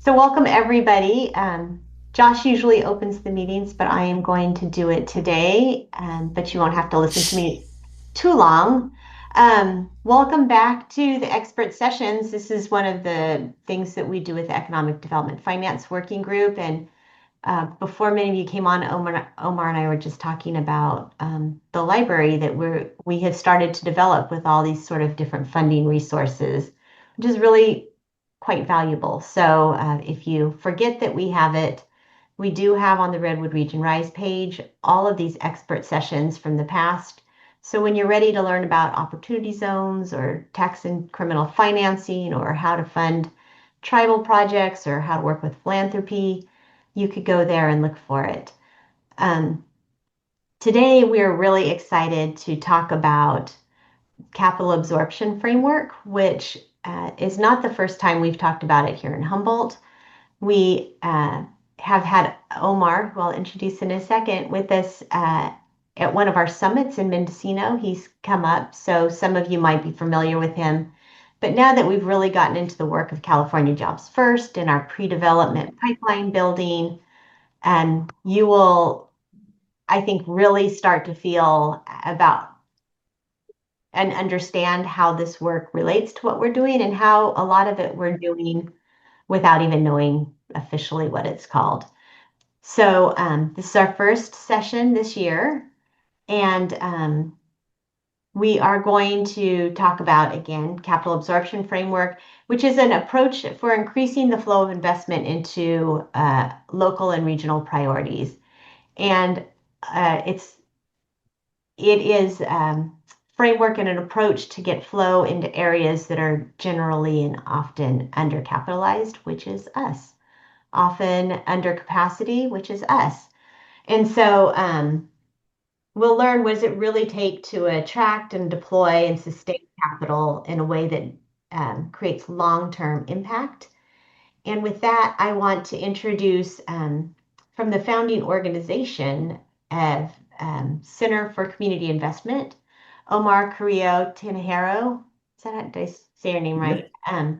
So welcome everybody. Josh usually opens the meetings, but I am going to do it today. But you won't have to listen to me too long. Welcome back to the expert sessions. This is one of the things that we do with the Economic Development Finance Working Group. And before many of you came on, Omar and I were just talking about the library that we have started to develop with all these sort of different funding resources, which is really quite valuable. So if you forget that we have it, we do have on the Redwood Region Rise page all of these expert sessions from the past. So when you're ready to learn about opportunity zones or tax and criminal financing or how to fund tribal projects or how to work with philanthropy, you could go there and look for it. Um, Today, we're really excited to talk about capital absorption framework, which is not the first time we've talked about it here in Humboldt. We have had Omar, who I'll introduce in a second, with us at one of our summits in Mendocino. He's come up, so some of you might be familiar with him. But now that we've really gotten into the work of California Jobs First and our pre-development pipeline building, and you will, I think, really start to feel about and understand how this work relates to what we're doing and how a lot of it we're doing without even knowing officially what it's called. So this is our first session this year, and we are going to talk about, again, capital absorption framework, which is an approach for increasing the flow of investment into local and regional priorities. And it is framework and an approach to get flow into areas that are generally and often undercapitalized, which is us, often under capacity, which is us. And so we'll learn what does it really take to attract and deploy and sustain capital in a way that creates long-term impact. And with that, I want to introduce from the founding organization of Center for Community Investment, Omar Carrillo Tinajero. Is that, did I say your name Yeah. right?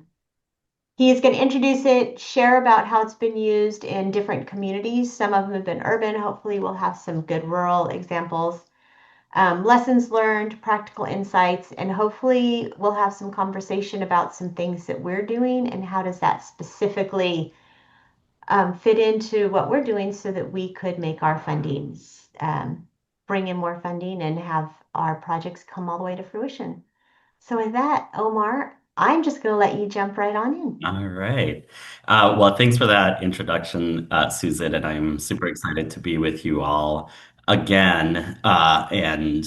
He is going to introduce it, share about how it's been used in different communities. Some of them have been urban. Hopefully, we'll have some good rural examples, lessons learned, practical insights, and hopefully, we'll have some conversation about some things that we're doing and how does that specifically fit into what we're doing so that we could make our fundings, bring in more funding and have our projects come all the way to fruition. So with that, Omar, I'm just going to let you jump right on in. All right. Well, thanks for that introduction, Susan, and I'm super excited to be with you all again. And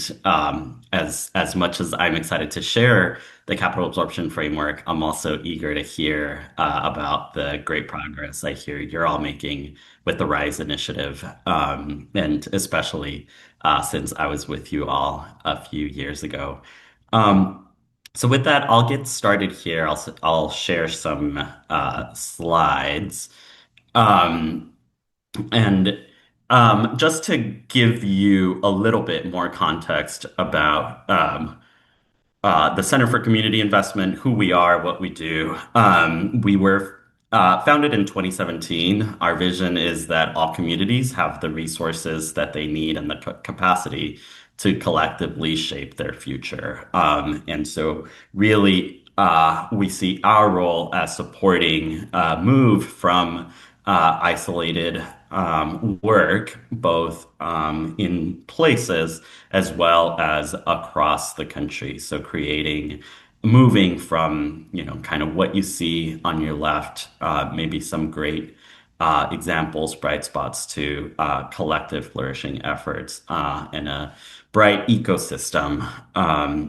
as much as I'm excited to share the capital absorption framework, I'm also eager to hear about the great progress I hear you're all making with the RISE initiative, and especially since I was with you all a few years ago. Um, so with that, I'll get started here. I'll share some slides. Um, and just to give you a little bit more context about the Center for Community Investment, who we are, what we do. We were founded in 2017. Our vision is that all communities have the resources that they need and the capacity to collectively shape their future. And so, really, we see our role as supporting move from isolated work, both in places as well as across the country. So moving from, kind of what you see on your left, maybe some great examples, bright spots to collective flourishing efforts and a bright ecosystem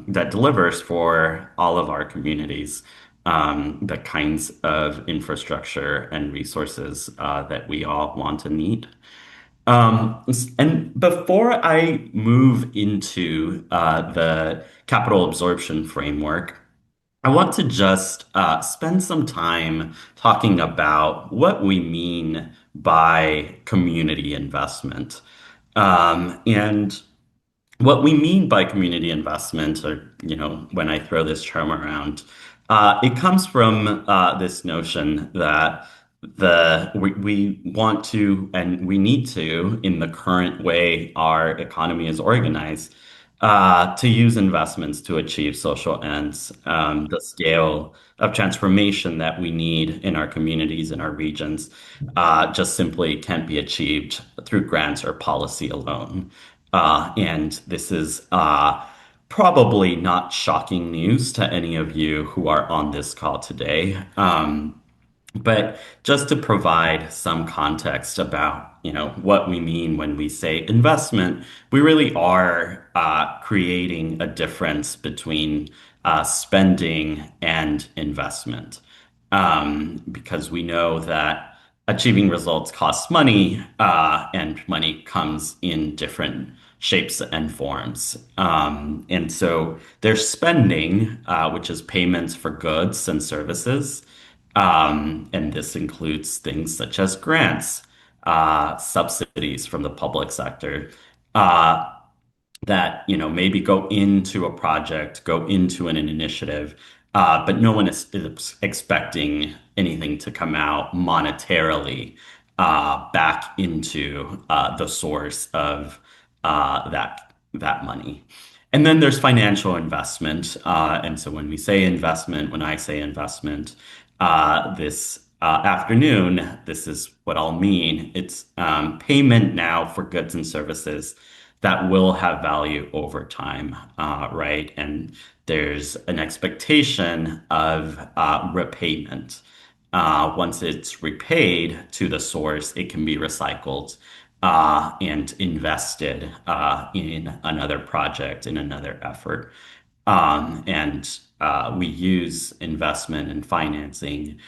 that delivers for all of our communities the kinds of infrastructure and resources that we all want and need. And before I move into the capital absorption framework, I want to just spend some time talking about what we mean by community investment. And what we mean by community investment, or when I throw this term around, it comes from this notion that we want to and we need to, in the current way our economy is organized, to use investments to achieve social ends. The scale of transformation that we need in our communities and our regions just simply can't be achieved through grants or policy alone. And this is probably not shocking news to any of you who are on this call today. But just to provide some context about, what we mean when we say investment, we really are creating a difference between spending and investment. Because we know that achieving results costs money, and money comes in different shapes and forms. And so there's spending, which is payments for goods and services. And this includes things such as grants, subsidies from the public sector, uh, that maybe go into a project, go into an initiative, but no one is expecting anything to come out monetarily back into the source of that money. And then there's financial investment. And so when we say investment, when I say investment, this afternoon, this is what I'll mean. It's payment now for goods and services that will have value over time, right? And there's an expectation of repayment. Once it's repaid to the source, it can be recycled and invested in another project, in another effort. And we use investment and financing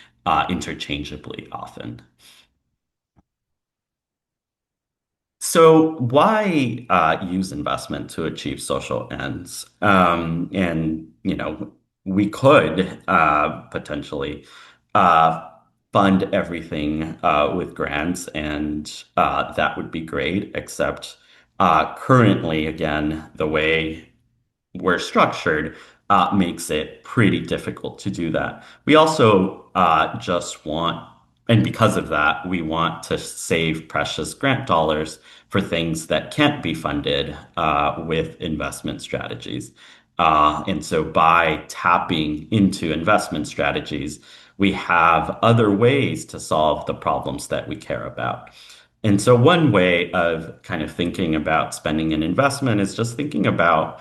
interchangeably often. So why use investment to achieve social ends? And we could potentially uh, fund everything with grants, and that would be great. Except currently, again, the way we're structured makes it pretty difficult to do that. We also just want, and because of that, we want to save precious grant dollars for things that can't be funded with investment strategies. And so by tapping into investment strategies, we have other ways to solve the problems that we care about. And so one way of kind of thinking about spending and investment is just thinking about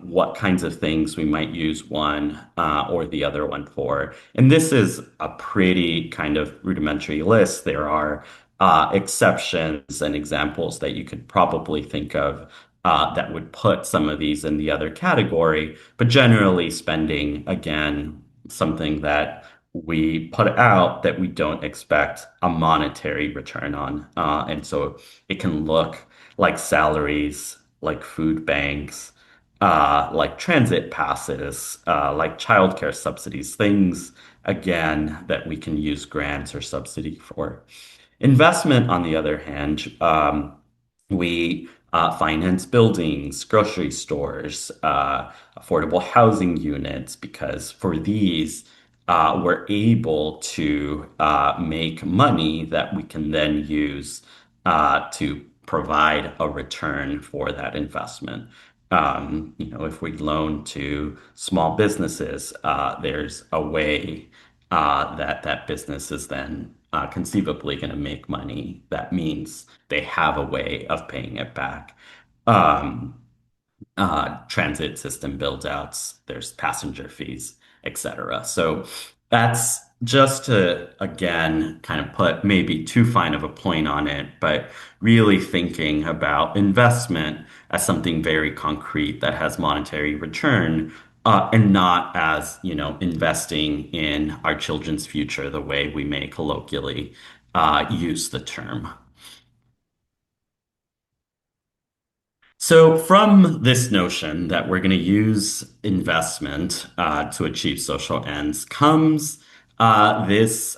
what kinds of things we might use one or the other one for. And this is a pretty kind of rudimentary list. There are exceptions and examples that you could probably think of that would put some of these in the other category. But generally, spending, again, something that we put out that we don't expect a monetary return on. And so it can look like salaries, like food banks, like transit passes, like childcare subsidies, things, again, that we can use grants or subsidy for. Investment, on the other hand, we finance buildings, grocery stores, affordable housing units, because for these, we're able to make money that we can then use to provide a return for that investment. If we loan to small businesses, there's a way that business is then conceivably going to make money. That means they have a way of paying it back. Um, Transit system build outs, there's passenger fees, etc. So that's just to, again, kind of put maybe too fine of a point on it, but really thinking about investment as something very concrete that has monetary return, and not as, investing in our children's future the way we may colloquially use the term. So, from this notion that we're going to use investment to achieve social ends comes this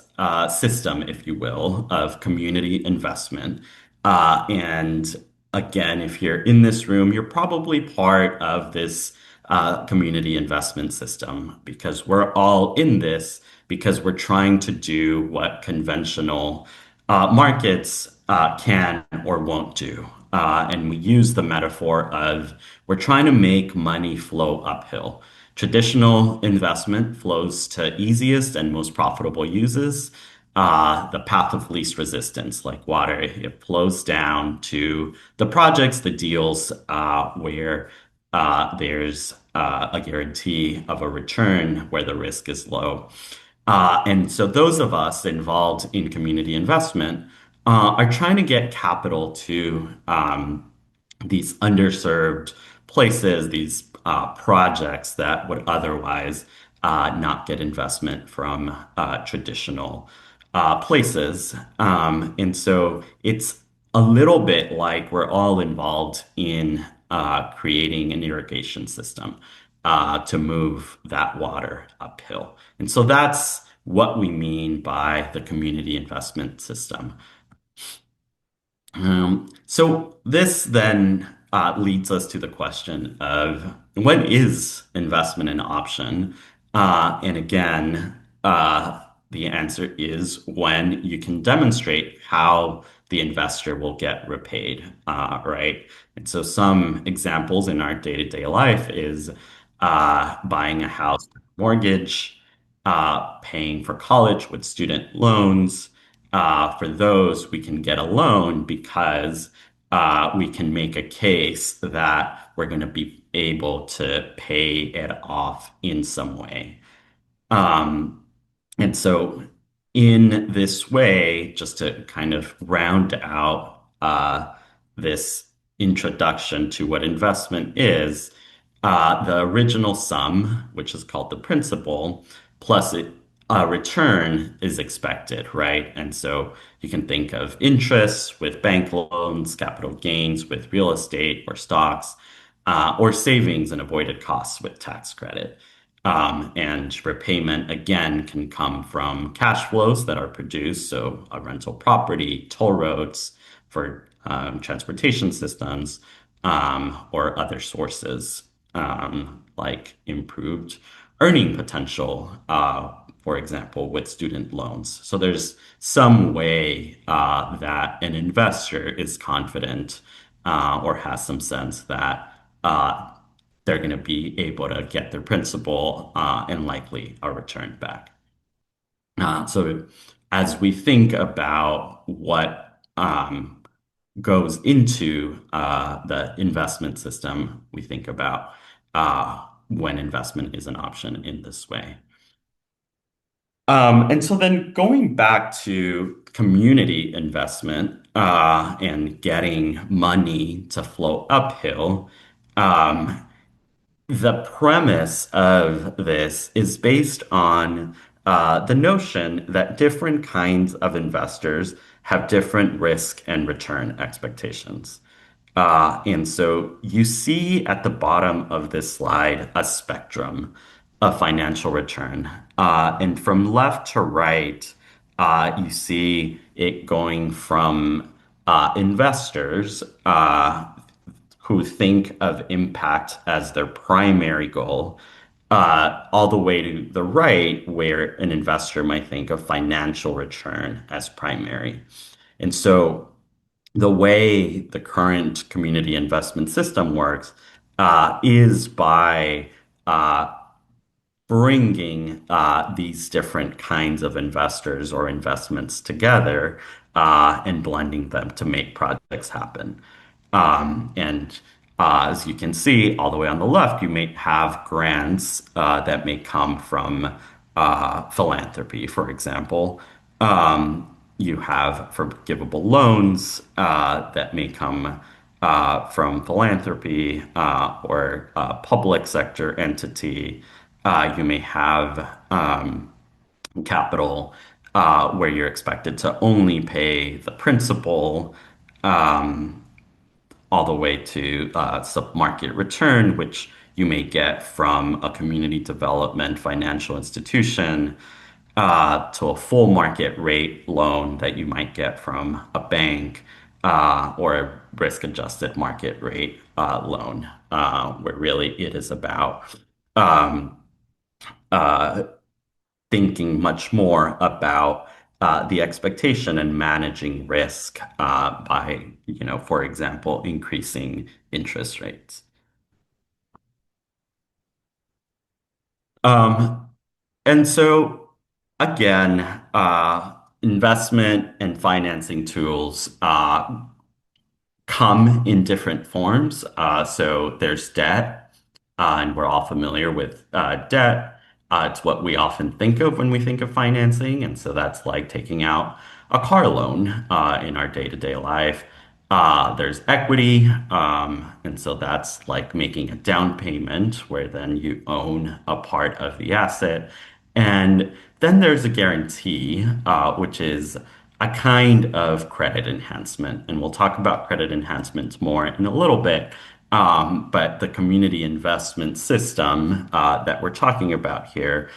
system, if you will, of community investment. And again, if you're in this room, you're probably part of this community investment system because we're all in this because we're trying to do what conventional markets can or won't do. And we use the metaphor of we're trying to make money flow uphill. Traditional investment flows to easiest and most profitable uses. The path of least resistance, like water, it flows down to the projects, the deals where there's a guarantee of a return where the risk is low. And so those of us involved in community investment are trying to get capital to these underserved places, these projects that would otherwise not get investment from traditional places. And so it's a little bit like we're all involved in creating an irrigation system to move that water uphill. And so that's what we mean by the community investment system. So this then leads us to the question of when is investment an option? And again, the answer is when you can demonstrate how the investor will get repaid, right? And so some examples in our day-to-day life is buying a house with mortgage, paying for college with student loans. For those, we can get a loan because we can make a case that we're going to be able to pay it off in some way. Um, and so, in this way, just to kind of round out this introduction to what investment is, the original sum, which is called the principal, plus a return is expected, right? And so you can think of interest with bank loans, capital gains with real estate or stocks, or savings and avoided costs with tax credit. And repayment, again, can come from cash flows that are produced, so a rental property, toll roads for transportation systems, or other sources like improved earning potential, for example, with student loans. So there's some way that an investor is confident or has some sense that they're going to be able to get their principal and likely a return back. So as we think about what goes into the investment system, we think about when investment is an option in this way. And so then going back to community investment and getting money to flow uphill, um, the premise of this is based on the notion that different kinds of investors have different risk and return expectations. And so you see at the bottom of this slide a spectrum of financial return. And from left to right, you see it going from investors who think of impact as their primary goal, all the way to the right, where an investor might think of financial return as primary. And so the way the current community investment system works is by bringing these different kinds of investors or investments together and blending them to make projects happen. And as you can see, all the way on the left, you may have grants that may come from philanthropy, for example. You have forgivable loans that may come from philanthropy or a public sector entity. You may have capital where you're expected to only pay the principal all the way to sub-market return, which you may get from a community development financial institution to a full market rate loan that you might get from a bank or a risk-adjusted market rate loan, where really it is about um, uh, thinking much more about the expectation and managing risk by, for example, increasing interest rates. Um, and so, again, investment and financing tools come in different forms. So there's debt, and we're all familiar with debt. It's what we often think of when we think of financing. And so that's like taking out a car loan in our day-to-day life. There's equity. And so that's like making a down payment where then you own a part of the asset. And then there's a guarantee, which is a kind of credit enhancement. And we'll talk about credit enhancements more in a little bit. But the community investment system that we're talking about here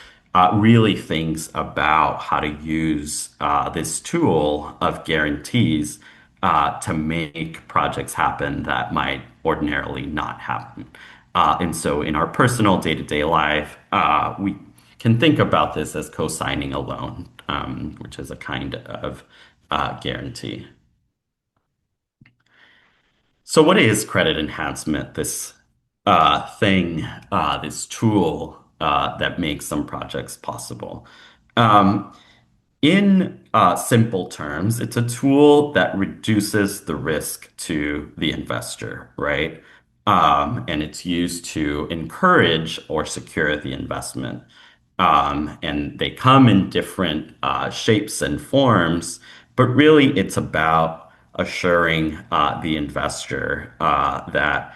really thinks about how to use this tool of guarantees to make projects happen that might ordinarily not happen. And so in our personal day-to-day life, we can think about this as co-signing a loan, which is a kind of guarantee. So what is credit enhancement? This this tool that makes some projects possible. Um, in simple terms, it's a tool that reduces the risk to the investor, right? And it's used to encourage or secure the investment. And they come in different shapes and forms, but really it's about assuring the investor that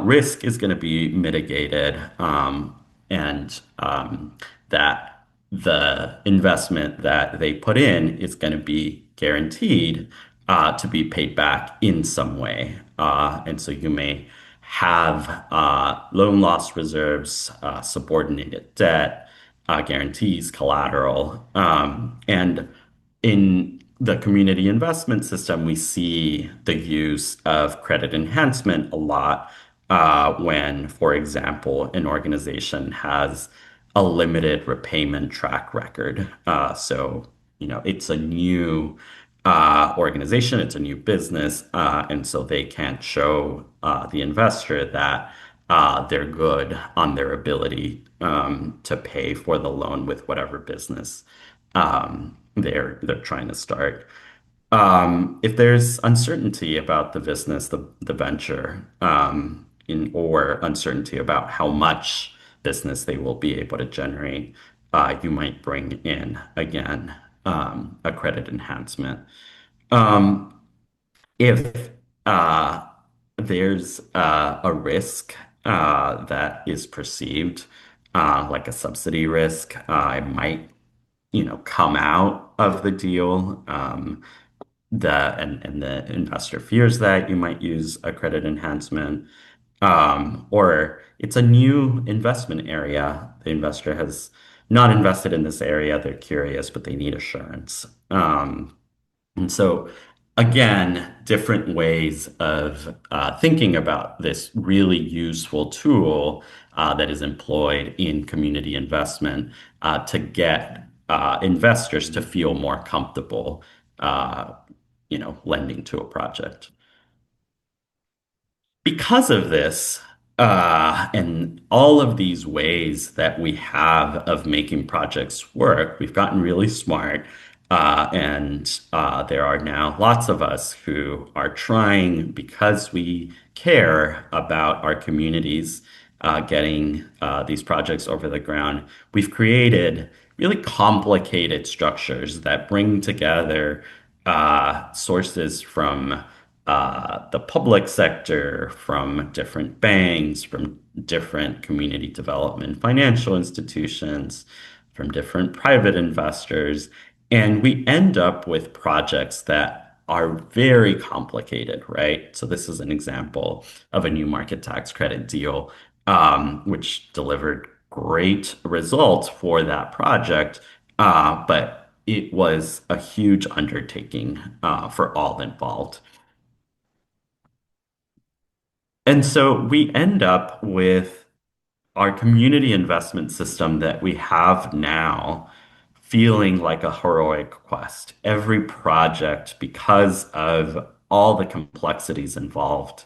risk is going to be mitigated and that the investment that they put in is going to be guaranteed to be paid back in some way. And so you may have loan loss reserves, subordinated debt, guarantees, collateral. And in the community investment system, we see the use of credit enhancement a lot when, for example, an organization has a limited repayment track record. It's a new organization, it's a new business, and so they can't show the investor that they're good on their ability to pay for the loan with whatever business they're trying to start. If there's uncertainty about the business, the venture, or uncertainty about how much business they will be able to generate, you might bring in again a credit enhancement. Um, if there's a risk that is perceived, like a subsidy risk, it might, come out of the deal. And the investor fears that you might use a credit enhancement, or it's a new investment area. The investor has not invested in this area. They're curious, but they need assurance. And so, again, different ways of thinking about this really useful tool that is employed in community investment to get investors to feel more comfortable, uh, lending to a project. Because of this, and all of these ways that we have of making projects work, we've gotten really smart. And there are now lots of us who are trying, because we care about our communities getting these projects over the ground. We've created really complicated structures that bring together sources from the public sector, from different banks, from different community development financial institutions, from different private investors. And we end up with projects that are very complicated, right? So this is an example of a new market tax credit deal, which delivered great results for that project. But it was a huge undertaking for all involved. And so we end up with our community investment system that we have now feeling like a heroic quest. Every project, because of all the complexities involved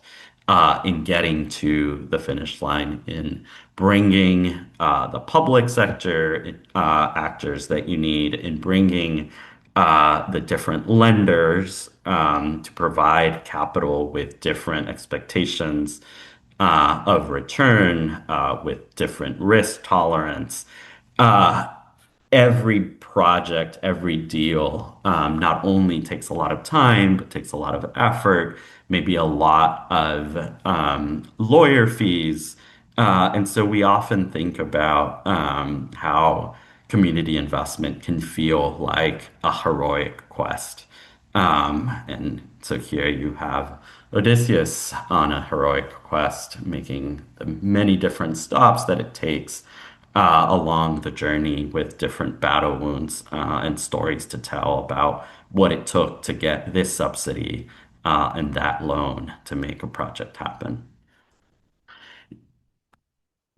in getting to the finish line, in bringing the public sector actors that you need, in bringing the different lenders to provide capital with different expectations of return, with different risk tolerance. Uh, every project, every deal, not only takes a lot of time, but takes a lot of effort, maybe a lot of lawyer fees. And so we often think about how community investment can feel like a heroic quest. And so here you have Odysseus on a heroic quest, making the many different stops that it takes along the journey with different battle wounds and stories to tell about what it took to get this subsidy and that loan to make a project happen.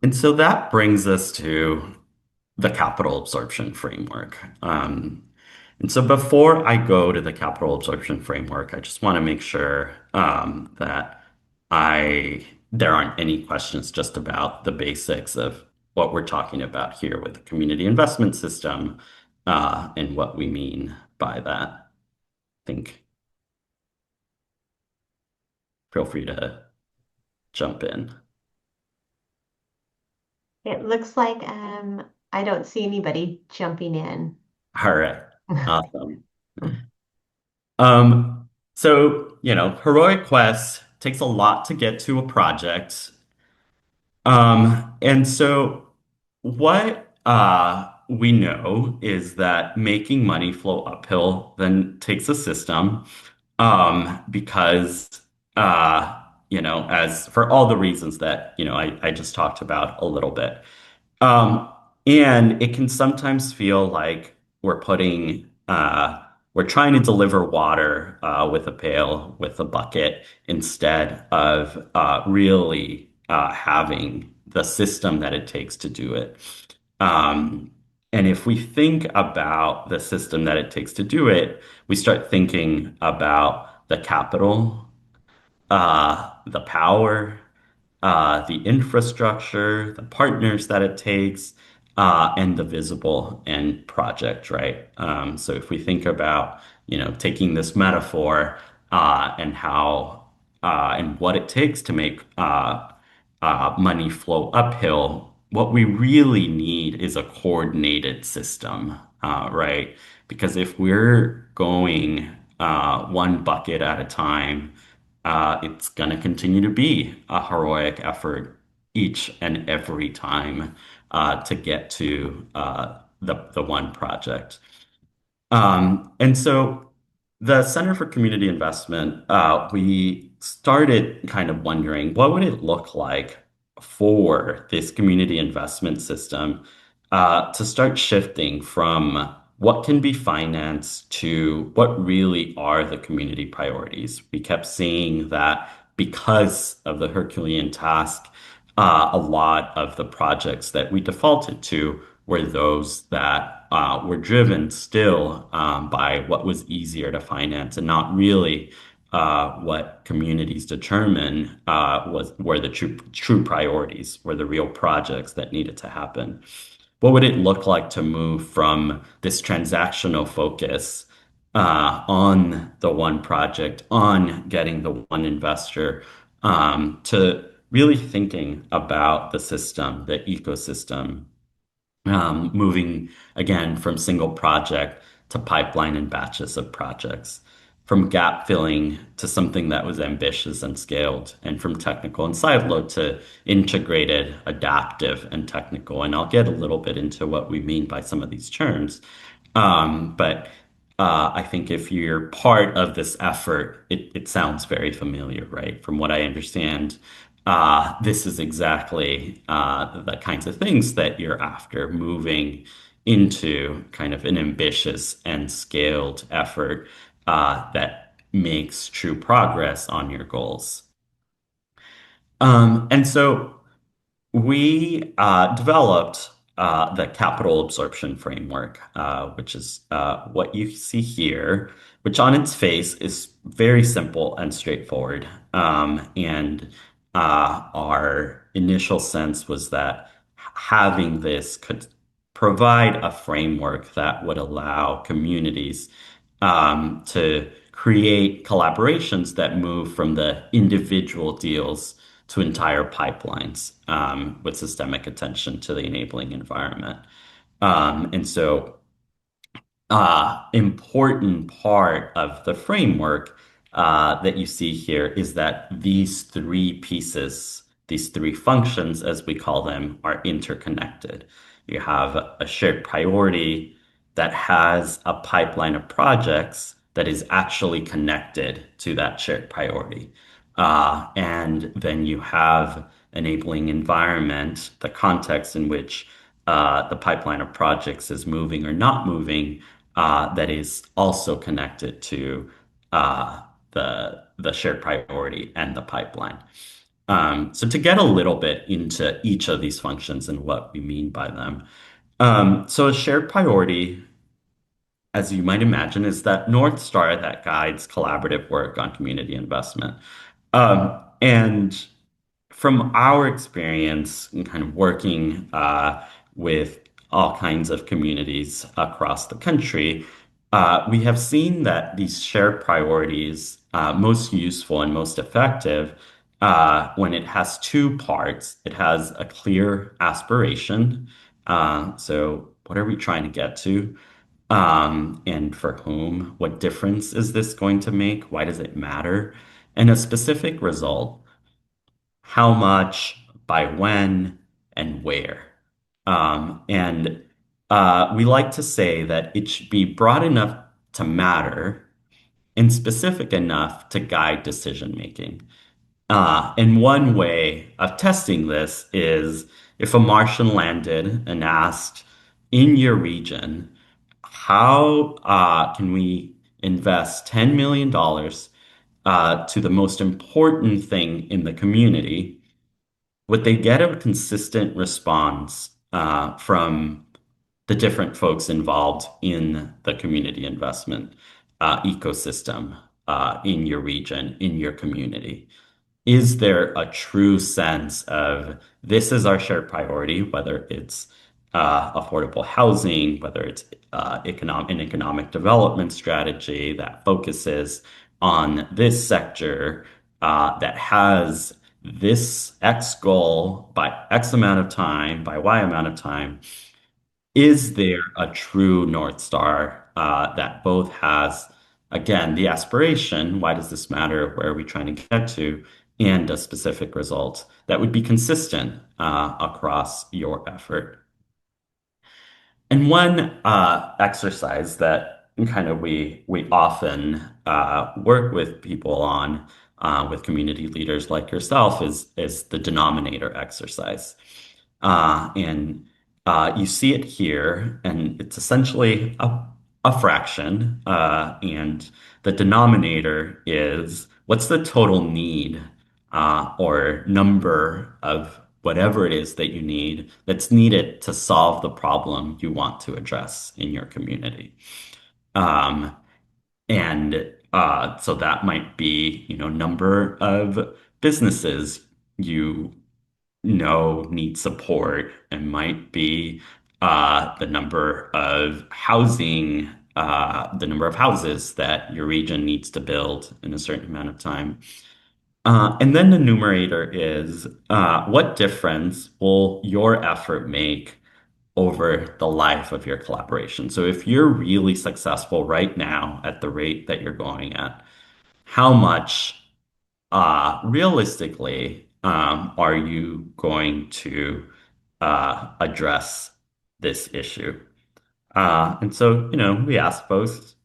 And so that brings us to the capital absorption framework. And so before I go to the capital absorption framework, I just want to make sure that there aren't any questions just about the basics of what we're talking about here with the community investment system and what we mean by that. I think feel free to jump in. It looks like I don't see anybody jumping in. All right. Awesome. So, heroic quest takes a lot to get to a project. And so what we know is that making money flow uphill then takes a system because as for all the reasons that I just talked about a little bit. Um, and it can sometimes feel like we're trying to deliver water with a pail, with a bucket, instead of really having the system that it takes to do it. Um, and if we think about the system that it takes to do it, we start thinking about the capital, the power, the infrastructure, the partners that it takes, and the visible end project, right? So if we think about, taking this metaphor and how and what it takes to make money flow uphill, what we really need is a coordinated system, right? Because if we're going one bucket at a time, it's going to continue to be a heroic effort each and every time to get to the one project. And so the Center for Community Investment, we started kind of wondering what would it look like for this community investment system to start shifting from what can be financed to what really are the community priorities. We kept seeing that because of the Herculean task, a lot of the projects that we defaulted to were those that were driven still by what was easier to finance and not really what communities determine were the true priorities, were the real projects that needed to happen. What would it look like to move from this transactional focus on the one project, on getting the one investor, to really thinking about the system, the ecosystem, moving again from single project to pipeline and batches of projects, from gap filling to something that was ambitious and scaled, and from technical and siloed to integrated, adaptive, and technical. And I'll get a little bit into what we mean by some of these terms. But I think if you're part of this effort, it sounds very familiar, right? From what I understand, this is exactly the kinds of things that you're after, moving into kind of an ambitious and scaled effort that makes true progress on your goals. And so We developed the capital absorption framework, which is what you see here, which on its face is very simple and straightforward. And our initial sense was that having this could provide a framework that would allow communities to create collaborations that move from the individual deals to entire pipelines with systemic attention to the enabling environment. And so important part of the framework that you see here is that these three pieces, these three functions, as we call them, are interconnected. You have a shared priority that has a pipeline of projects that is actually connected to that shared priority. And then you have enabling environment, the context in which the pipeline of projects is moving or not moving, that is also connected to the shared priority and the pipeline. So to get a little bit into each of these functions and what we mean by them. So a shared priority, as you might imagine, is that North Star that guides collaborative work on community investment. And from our experience in kind of working with all kinds of communities across the country, we have seen that these shared priorities most useful and most effective when it has two parts. It has a clear aspiration. So what are we trying to get to? And for whom? What difference is this going to make? Why does it matter? And a specific result, how much, by when, and where. And we like to say that it should be broad enough to matter and specific enough to guide decision making. And one way of testing this is if a Martian landed and asked, in your region, how can we invest $10 million to the most important thing in the community? Would they get a consistent response from the different folks involved in the community investment ecosystem in your region, in your community? Is there a true sense of this is our shared priority, whether it's affordable housing, whether it's an economic development strategy that focuses on this sector that has this X goal by X amount of time, by Y amount of time? Is there a true North Star that both has, again, the aspiration, why does this matter? Where are we trying to get to? And a specific result that would be consistent across your effort. And one exercise that kind of we often work with people on with community leaders like yourself is the denominator exercise. And you see it here, and it's essentially a fraction. And the denominator is what's the total need or number of whatever it is that you need that's needed to solve the problem you want to address in your community. Um, and so that might be, number of businesses you need support, and might be the number of houses that your region needs to build in a certain amount of time. And then the numerator is what difference will your effort make over the life of your collaboration? So if you're really successful right now at the rate that you're going at, how much realistically are you going to address this issue? And so, we ask folks,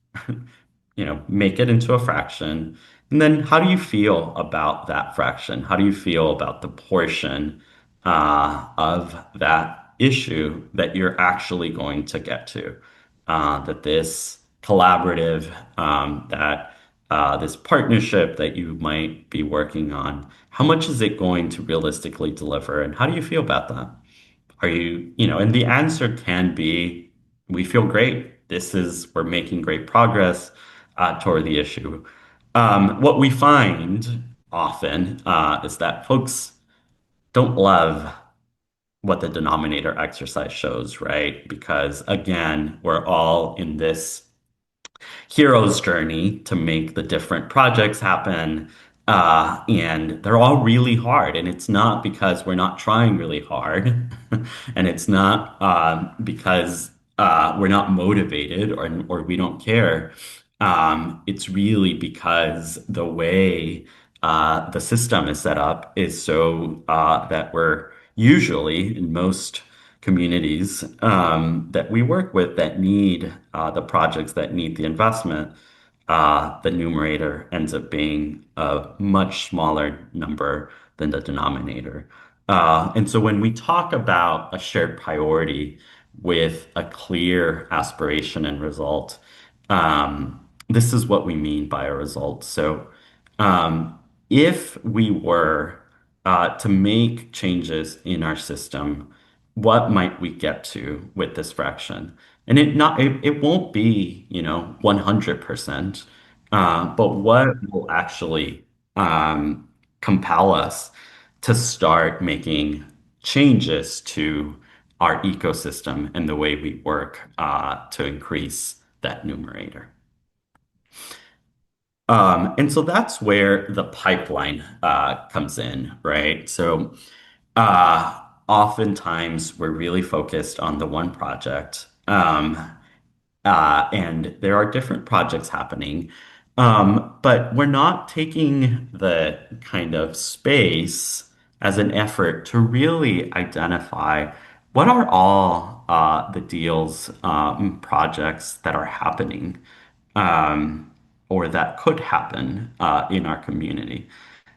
make it into a fraction. And then how do you feel about that fraction? How do you feel about the portion of that issue that you're actually going to get to? That this collaborative, that this partnership that you might be working on, how much is it going to realistically deliver, and how do you feel about that? And the answer can be, we feel great. We're making great progress toward the issue. What we find often is that folks don't love what the denominator exercise shows, right? Because again, we're all in this hero's journey to make the different projects happen. And they're all really hard. And it's not because we're not trying really hard. And it's not because we're not motivated or we don't care. It's really because the way the system is set up is so that we're usually in most communities that we work with that need the projects that need the investment, the numerator ends up being a much smaller number than the denominator. And so when we talk about a shared priority with a clear aspiration and result, this is what we mean by a result. So um, if we were to make changes in our system, what might we get to with this fraction? And it won't be, 100%. But what will actually compel us to start making changes to our ecosystem and the way we work to increase that numerator? And so that's where the pipeline comes in, right? So oftentimes we're really focused on the one project. And there are different projects happening. But we're not taking the kind of space as an effort to really identify what are all the deals, projects that are happening um, or that could happen in our community.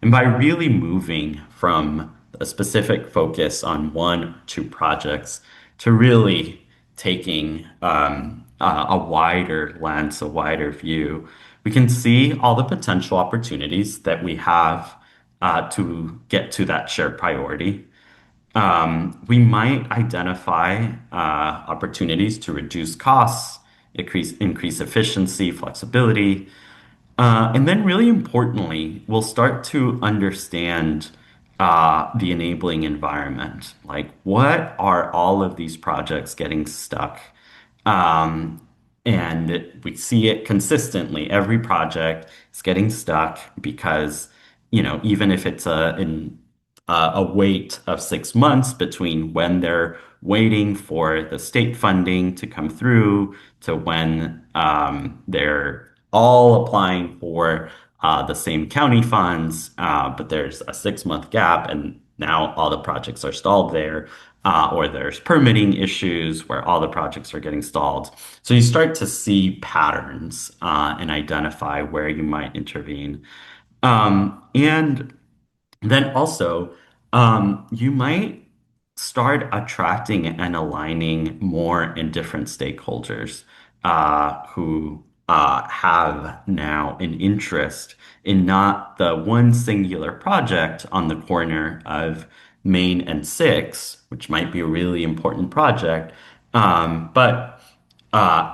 And by really moving from a specific focus on one or two projects to really taking a wider lens, a wider view, we can see all the potential opportunities that we have to get to that shared priority. We might identify opportunities to reduce costs, increase efficiency, flexibility, and then, really importantly, we'll start to understand the enabling environment. Like, what are all of these projects getting stuck? Um, and we see it consistently. Every project is getting stuck because, even if it's a wait of 6 months between when they're waiting for the state funding to come through to when they're all applying for the same county funds, but there's a 6 month gap, and now all the projects are stalled there, or there's permitting issues where all the projects are getting stalled. So you start to see patterns and identify where you might intervene. And then also, you might start attracting and aligning more and different stakeholders who have now an interest in not the one singular project on the corner of Main and Six, which might be a really important project, but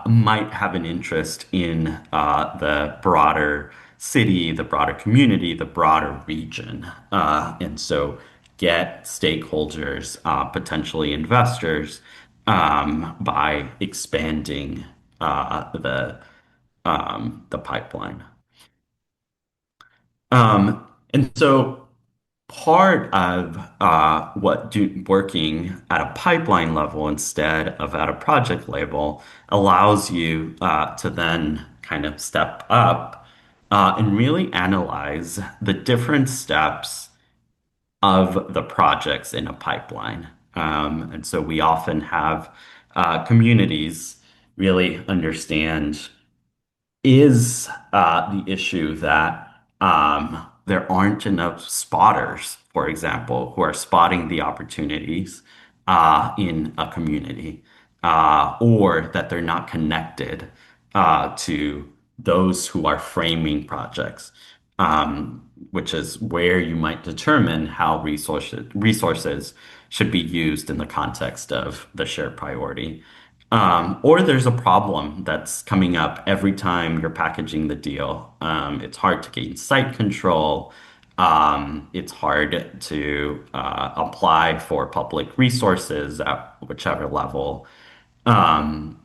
might have an interest in the broader city, the broader community, the broader region. And so get stakeholders, potentially investors, by expanding the pipeline. And so part of working at a pipeline level instead of at a project level allows you to then kind of step up and really analyze the different steps of the projects in a pipeline. And so we often have communities really understand, is the issue that there aren't enough spotters, for example, who are spotting the opportunities in a community, or that they're not connected to those who are framing projects, which is where you might determine how resources should be used in the context of the shared priority. Or there's a problem that's coming up every time you're packaging the deal. It's hard to gain site control. It's hard to apply for public resources at whichever level. Um,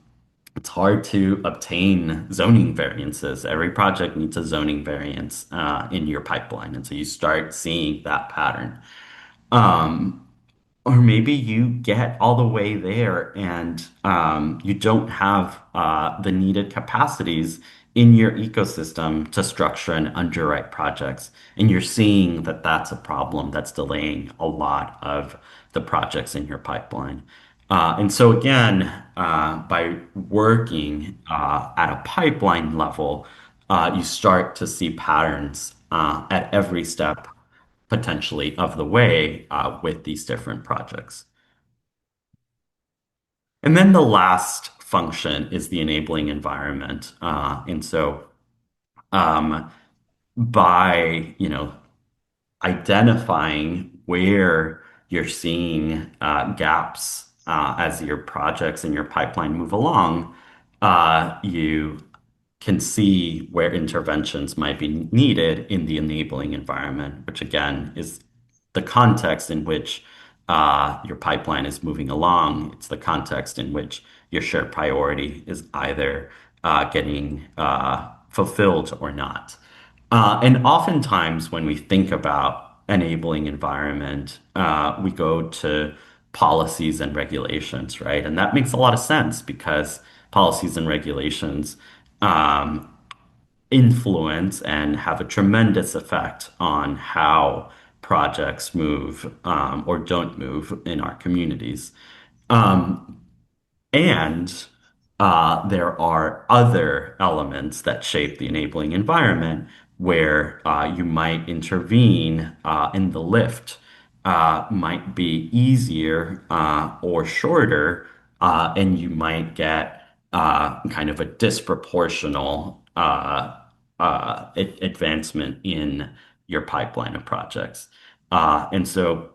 it's hard to obtain zoning variances. Every project needs a zoning variance in your pipeline. And so you start seeing that pattern. Um, or maybe you get all the way there and you don't have the needed capacities in your ecosystem to structure and underwrite projects. And you're seeing that that's a problem that's delaying a lot of the projects in your pipeline. And so, again, by working at a pipeline level, you start to see patterns at every step potentially of the way with these different projects. And then the last function is the enabling environment. And so um, by, identifying where you're seeing gaps as your projects and your pipeline move along, you can see where interventions might be needed in the enabling environment, which again is the context in which your pipeline is moving along. It's the context in which your shared priority is either getting fulfilled or not. And oftentimes, when we think about enabling environment, we go to policies and regulations, right? And that makes a lot of sense because policies and regulations um, influence and have a tremendous effect on how projects move or don't move in our communities. Um, and there are other elements that shape the enabling environment where you might intervene in the lift, might be easier or shorter, and you might get kind of a disproportional advancement in your pipeline of projects. And so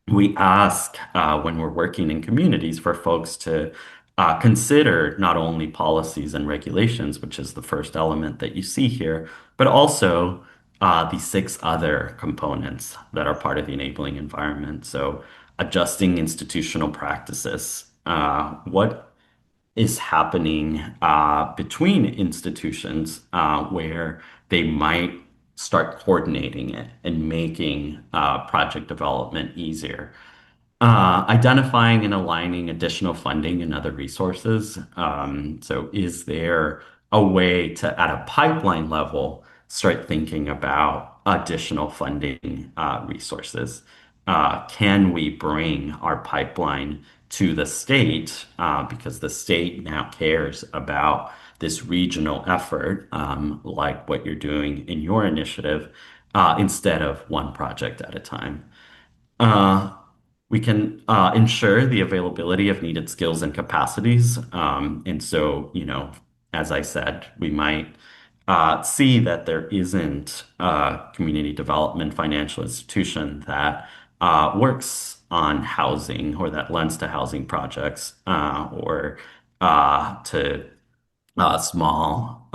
we ask when we're working in communities for folks to consider not only policies and regulations, which is the first element that you see here, but also the six other components that are part of the enabling environment. So, adjusting institutional practices. What is happening between institutions where they might start coordinating it and making project development easier? Identifying and aligning additional funding and other resources. So, is there a way to, at a pipeline level, start thinking about additional funding resources? Can we bring our pipeline to the state because the state now cares about this regional effort, like what you're doing in your initiative, instead of one project at a time? Uh, we can ensure the availability of needed skills and capacities. And so, as I said, we might see that there isn't a community development financial institution that works on housing or that lends to housing projects or to small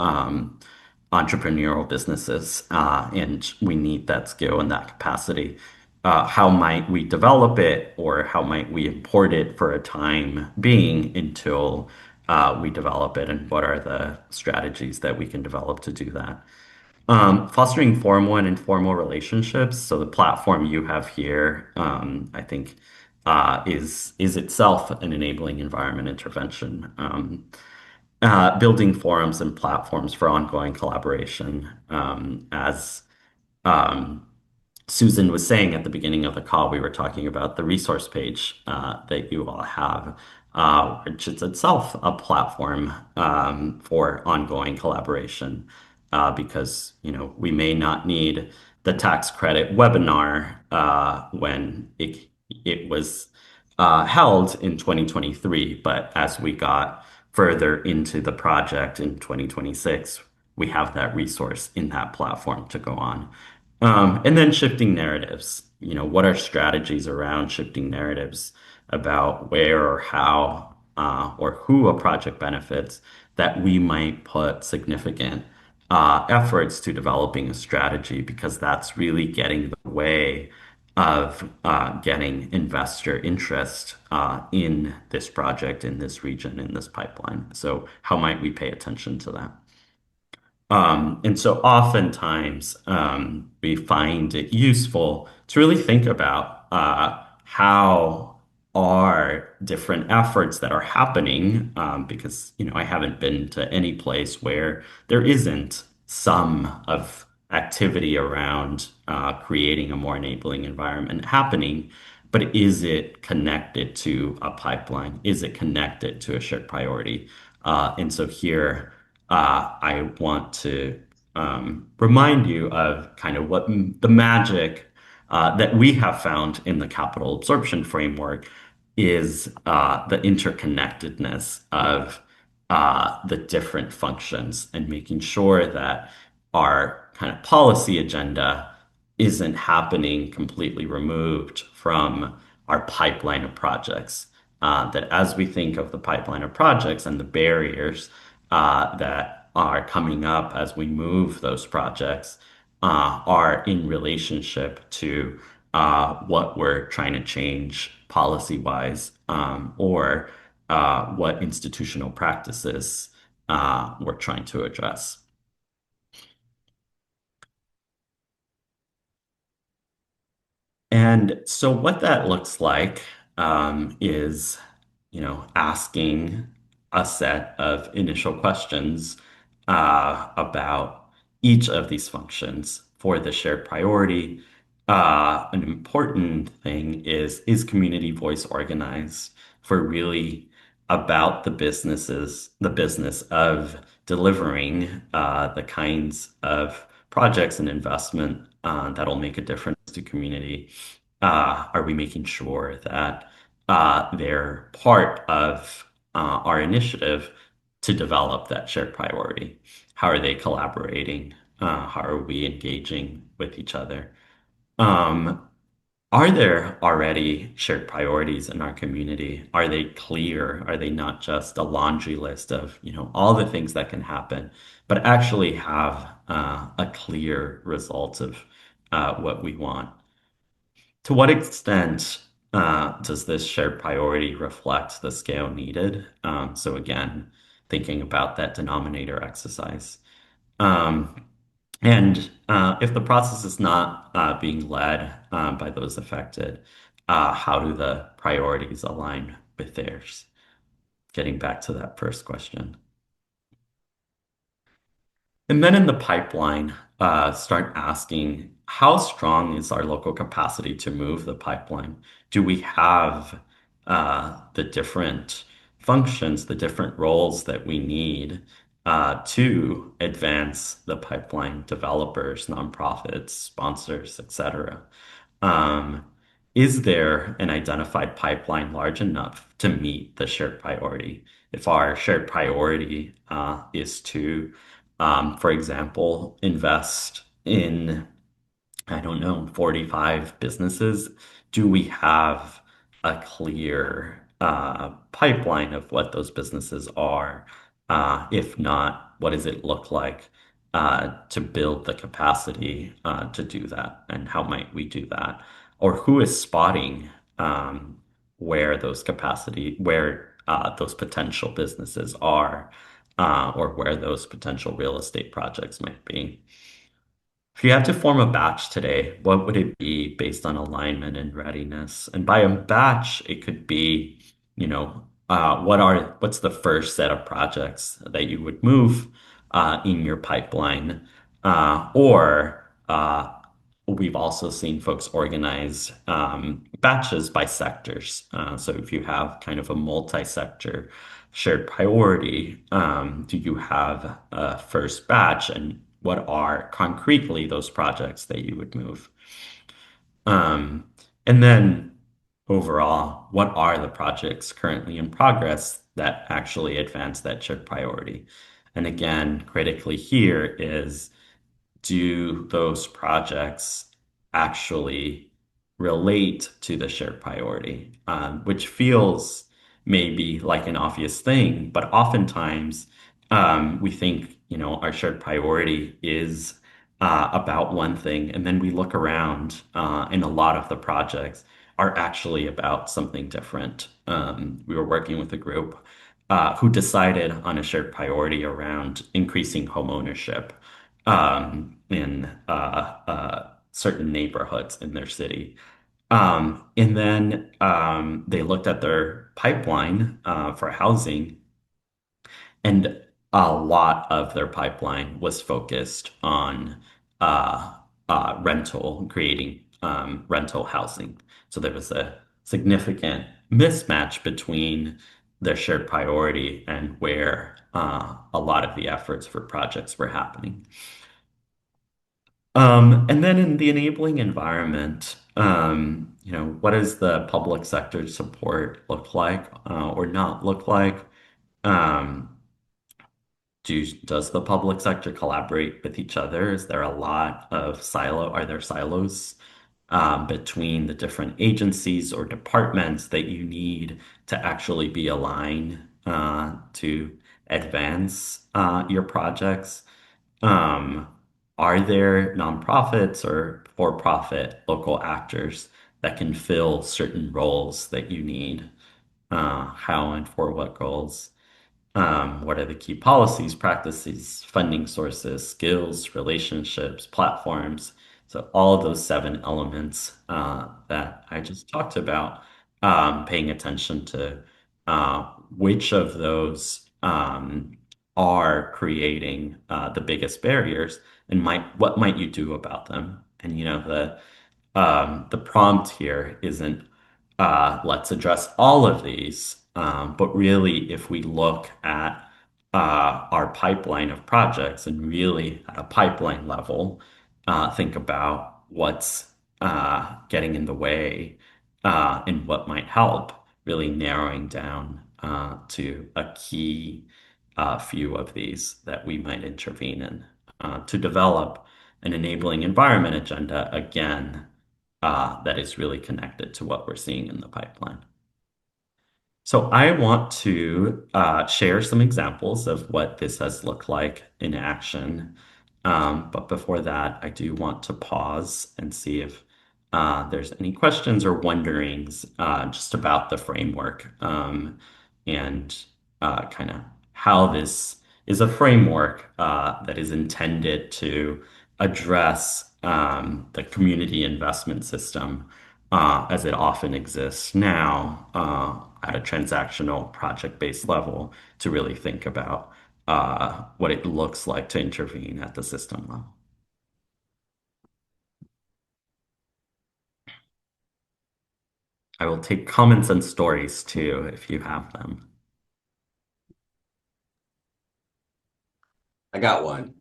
entrepreneurial businesses, and we need that skill and that capacity. How might we develop it, or how might we import it for a time being until we develop it, and what are the strategies that we can develop to do that? Fostering formal and informal relationships. So the platform you have here, I think, is itself an enabling environment intervention. Building forums and platforms for ongoing collaboration. As um, Susan was saying at the beginning of the call, we were talking about the resource page that you all have, which is itself a platform for ongoing collaboration, because we may not need the tax credit webinar when it was held in 2023, but as we got further into the project in 2026, we have that resource in that platform to go on. And then shifting narratives. What are strategies around shifting narratives about where or how or who a project benefits that we might put significant efforts to developing a strategy because that's really getting the way of getting investor interest in this project, in this region, in this pipeline. So how might we pay attention to that? And so oftentimes we find it useful to really think about how are different efforts that are happening, because I haven't been to any place where there isn't some of activity around creating a more enabling environment happening. But is it connected to a pipeline? Is it connected to a shared priority? And so here I want to remind you of kind of what the magic that we have found in the capital absorption framework is the interconnectedness of the different functions and making sure that our kind of policy agenda isn't happening completely removed from our pipeline of projects. That as we think of the pipeline of projects and the barriers that are coming up as we move those projects are in relationship to what we're trying to change policy-wise or what institutional practices we're trying to address. And so what that looks like is, asking a set of initial questions about each of these functions for the shared priority. An important thing is community voice organized for really about the business of delivering the kinds of projects and investment that'll make a difference to community? Are we making sure that they're part of our initiative to develop that shared priority? How are they collaborating? How are we engaging with each other? Um, are there already shared priorities in our community? Are they clear? Are they not just a laundry list of, all the things that can happen, but actually have a clear result of what we want? To what extent does this shared priority reflect the scale needed? So again, thinking about that denominator exercise. Um, and if the process is not being led by those affected, how do the priorities align with theirs? Getting back to that first question. And then in the pipeline, start asking how strong is our local capacity to move the pipeline? Do we have the different functions, the different roles that we need to advance the pipeline, developers, nonprofits, sponsors, etc.? Um, is there an identified pipeline large enough to meet the shared priority? If our shared priority is to for example, invest in, I don't know, 45 businesses. Do we have a clear pipeline of what those businesses are? If not, what does it look like to build the capacity to do that? And how might we do that? Or who is spotting where those potential businesses are? Or where those potential real estate projects might be. If you had to form a batch today, what would it be based on alignment and readiness? And by a batch, it could be, what's the first set of projects that you would move in your pipeline? Or we've also seen folks organize batches by sectors. So if you have kind of a multi-sector shared priority, do you have a first batch and what are concretely those projects that you would move? Um, and then overall, what are the projects currently in progress that actually advance that shared priority? And again, critically here is, do those projects actually relate to the shared priority? Which feels maybe like an obvious thing, but oftentimes we think, our shared priority is about one thing, and then we look around, and a lot of the projects are actually about something different. We were working with a group who decided on a shared priority around increasing home ownership in certain neighborhoods in their city. And then they looked at their pipeline for housing, and a lot of their pipeline was focused on uh, creating rental housing. So there was a significant mismatch between their shared priority and where a lot of the efforts for projects were happening. And then in the enabling environment, what does the public sector support look like or not look like? Um, does the public sector collaborate with each other? Is there a lot of are there silos between the different agencies or departments that you need to actually be aligned to advance your projects? Um, are there nonprofits or for-profit local actors that can fill certain roles that you need? How and for what goals? What are the key policies, practices, funding sources, skills, relationships, platforms? So all of those seven elements that I just talked about, paying attention to which of those are creating the biggest barriers, and what might you do about them? And the prompt here isn't let's address all of these. But really, if we look at our pipeline of projects and really at a pipeline level, think about what's getting in the way and what might help, really narrowing down to a key few of these that we might intervene in to develop an enabling environment agenda again that is really connected to what we're seeing in the pipeline. So I want to share some examples of what this has looked like in action. But before that, I do want to pause and see if there's any questions or wonderings just about the framework and kind of how this is a framework that is intended to address the community investment system as it often exists now at a transactional project-based level to really think about what it looks like to intervene at the system level. I will take comments and stories too if you have them. I got one.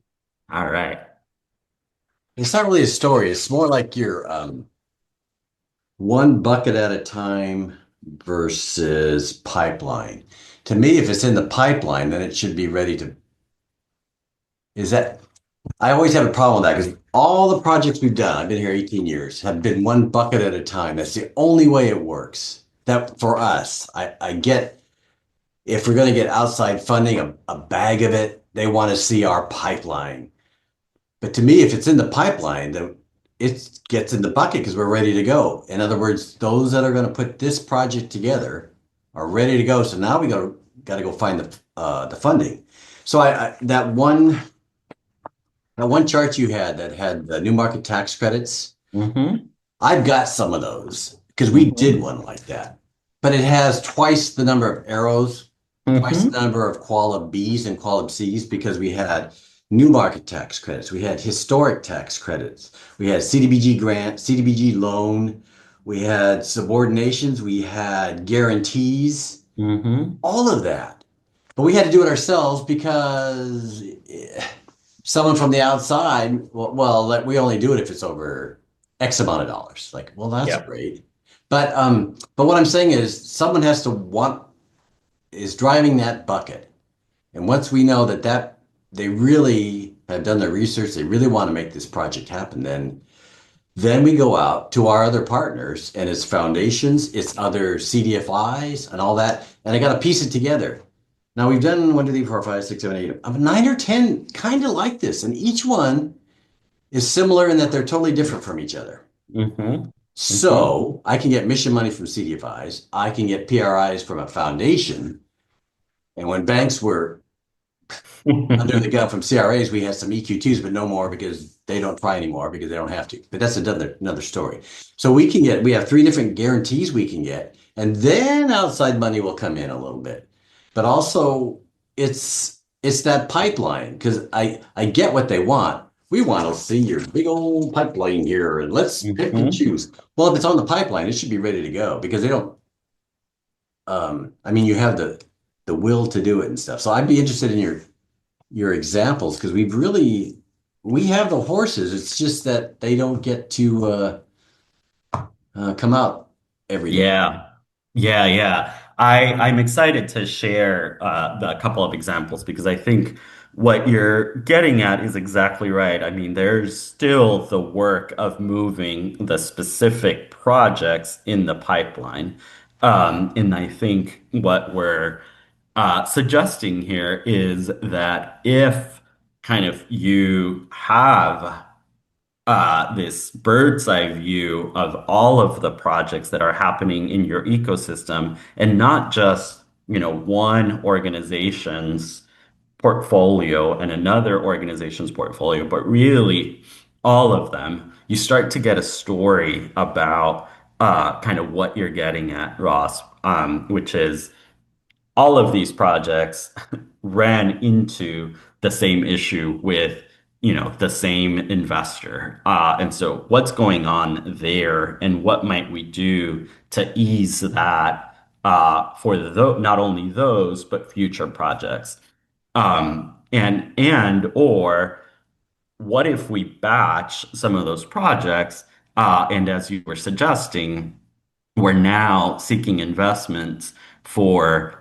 All right. It's not really a story. It's more like you're one bucket at a time versus pipeline. To me, if it's in the pipeline, then it should be ready to. Is that? I always have a problem with that because all the projects we've done, I've been here 18 years, have been one bucket at a time. That's the only way it works. That for us, I get if we're going to get outside funding, a bag of it, they want to see our pipeline. But to me, if it's in the pipeline, then it gets in the bucket because we're ready to go. In other words, those that are going to put this project together are ready to go. So now we got to go find the funding. So that one chart you had that had the new market tax credits, Mm-hmm. I've got some of those because we did one like that. But it has twice the number of arrows, twice the number of qualib Bs and qualib Cs because we had new market tax credits, we had historic tax credits, we had CDBG grant, CDBG loan, we had subordinations, we had guarantees, Mm-hmm. all of that. But we had to do it ourselves because someone from the outside, like we only do it if it's over X amount of dollars. Like, well, that's Yep. great. But what I'm saying is someone has to want is driving that bucket. And once we know that they really have done their research, they really want to make this project happen, then we go out to our other partners and it's foundations, it's other CDFIs and all that. And I got to piece it together. Now we've done 1, 2, 3, 4, 5, 6, 7, 8, 9 or 10 kind of like this. And each one is similar in that they're totally different from each other. Mm-hmm. Mm-hmm. So I can get mission money from CDFIs. I can get PRIs from a foundation. And when banks were under the gun from CRAs, we had some EQ2s, but no more because they don't try anymore because they don't have to. But that's another story. So we have three different guarantees we can get, and then outside money will come in a little bit. But also it's that pipeline because I get what they want. We want to see your big old pipeline here, and let's pick and Mm-hmm. choose. Well, if it's on the pipeline, it should be ready to go because they don't. I mean, you have the will to do it and stuff. So I'd be interested in your examples because we have the horses. It's just that they don't get to come out every day. Yeah. Yeah, yeah. I'm excited to share a couple of examples because I think what you're getting at is exactly right. I mean, there's still the work of moving the specific projects in the pipeline. And I think what we're suggesting here is that if kind of you have this bird's eye view of all of the projects that are happening in your ecosystem and not just, one organization's portfolio and another organization's portfolio, but really all of them, you start to get a story about kind of what you're getting at, Ross, which is all of these projects ran into the same issue with, the same investor. And so what's going on there and what might we do to ease that for not only those, but future projects? And or what if we batch some of those projects, and as you were suggesting, we're now seeking investments for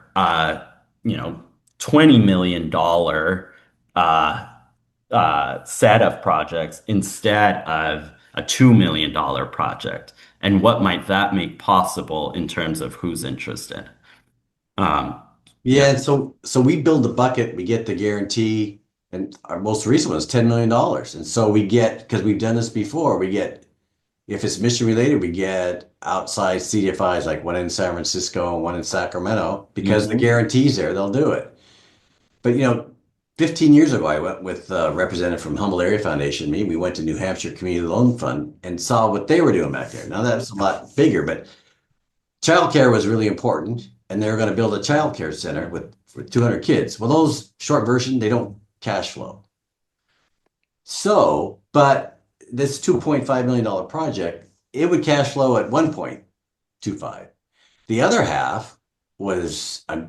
you know, $20 million set of projects instead of a $2 million project. And what might that make possible in terms of who's interested? Um, Yeah, yeah. and so we build the bucket, we get the guarantee, and our most recent one is $10 million. And so we get, because we've done this before, we get, if it's mission related, we get outside CDFIs like one in San Francisco and one in Sacramento, because the Mhm. guarantee's there, they'll do it. But 15 years ago, I went with a representative from Humble Area Foundation. We went to New Hampshire Community Loan Fund and saw what they were doing back there. Now that's a lot bigger, but childcare was really important, and they were going to build a childcare center with for 200 kids. Well, those short version, they don't cash flow. So, but this $2.5 million project, it would cash flow at 1.25. The other half was a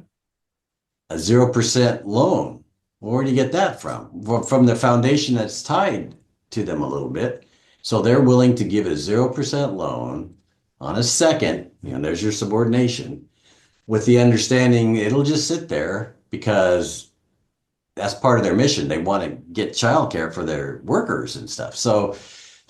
0% loan. Where do you get that from? From the foundation that's tied to them a little bit. So they're willing to give a 0% loan on a second, there's your subordination, with the understanding it'll just sit there because that's part of their mission. They want to get childcare for their workers and stuff. So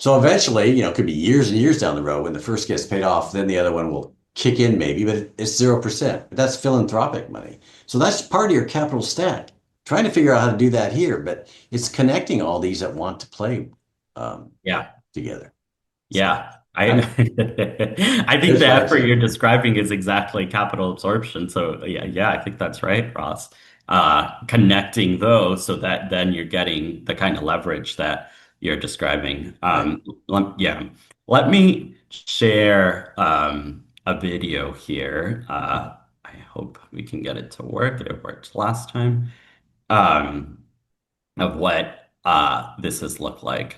eventually, it could be years and years down the road when the first gets paid off, then the other one will kick in maybe, but it's 0%. But that's philanthropic money. So that's part of your capital stack. Trying to figure out how to do that here, but it's connecting all these that want to play um, Yeah. together. So Yeah, I I, I think there's the what I effort say. you're describing is exactly capital absorption. So yeah, yeah, I think that's right, Ross. Connecting those so that then you're getting the kind of leverage that you're describing. Right. Yeah, let me share a video here. I hope we can get it to work. It worked last time. Um, of what this has looked like.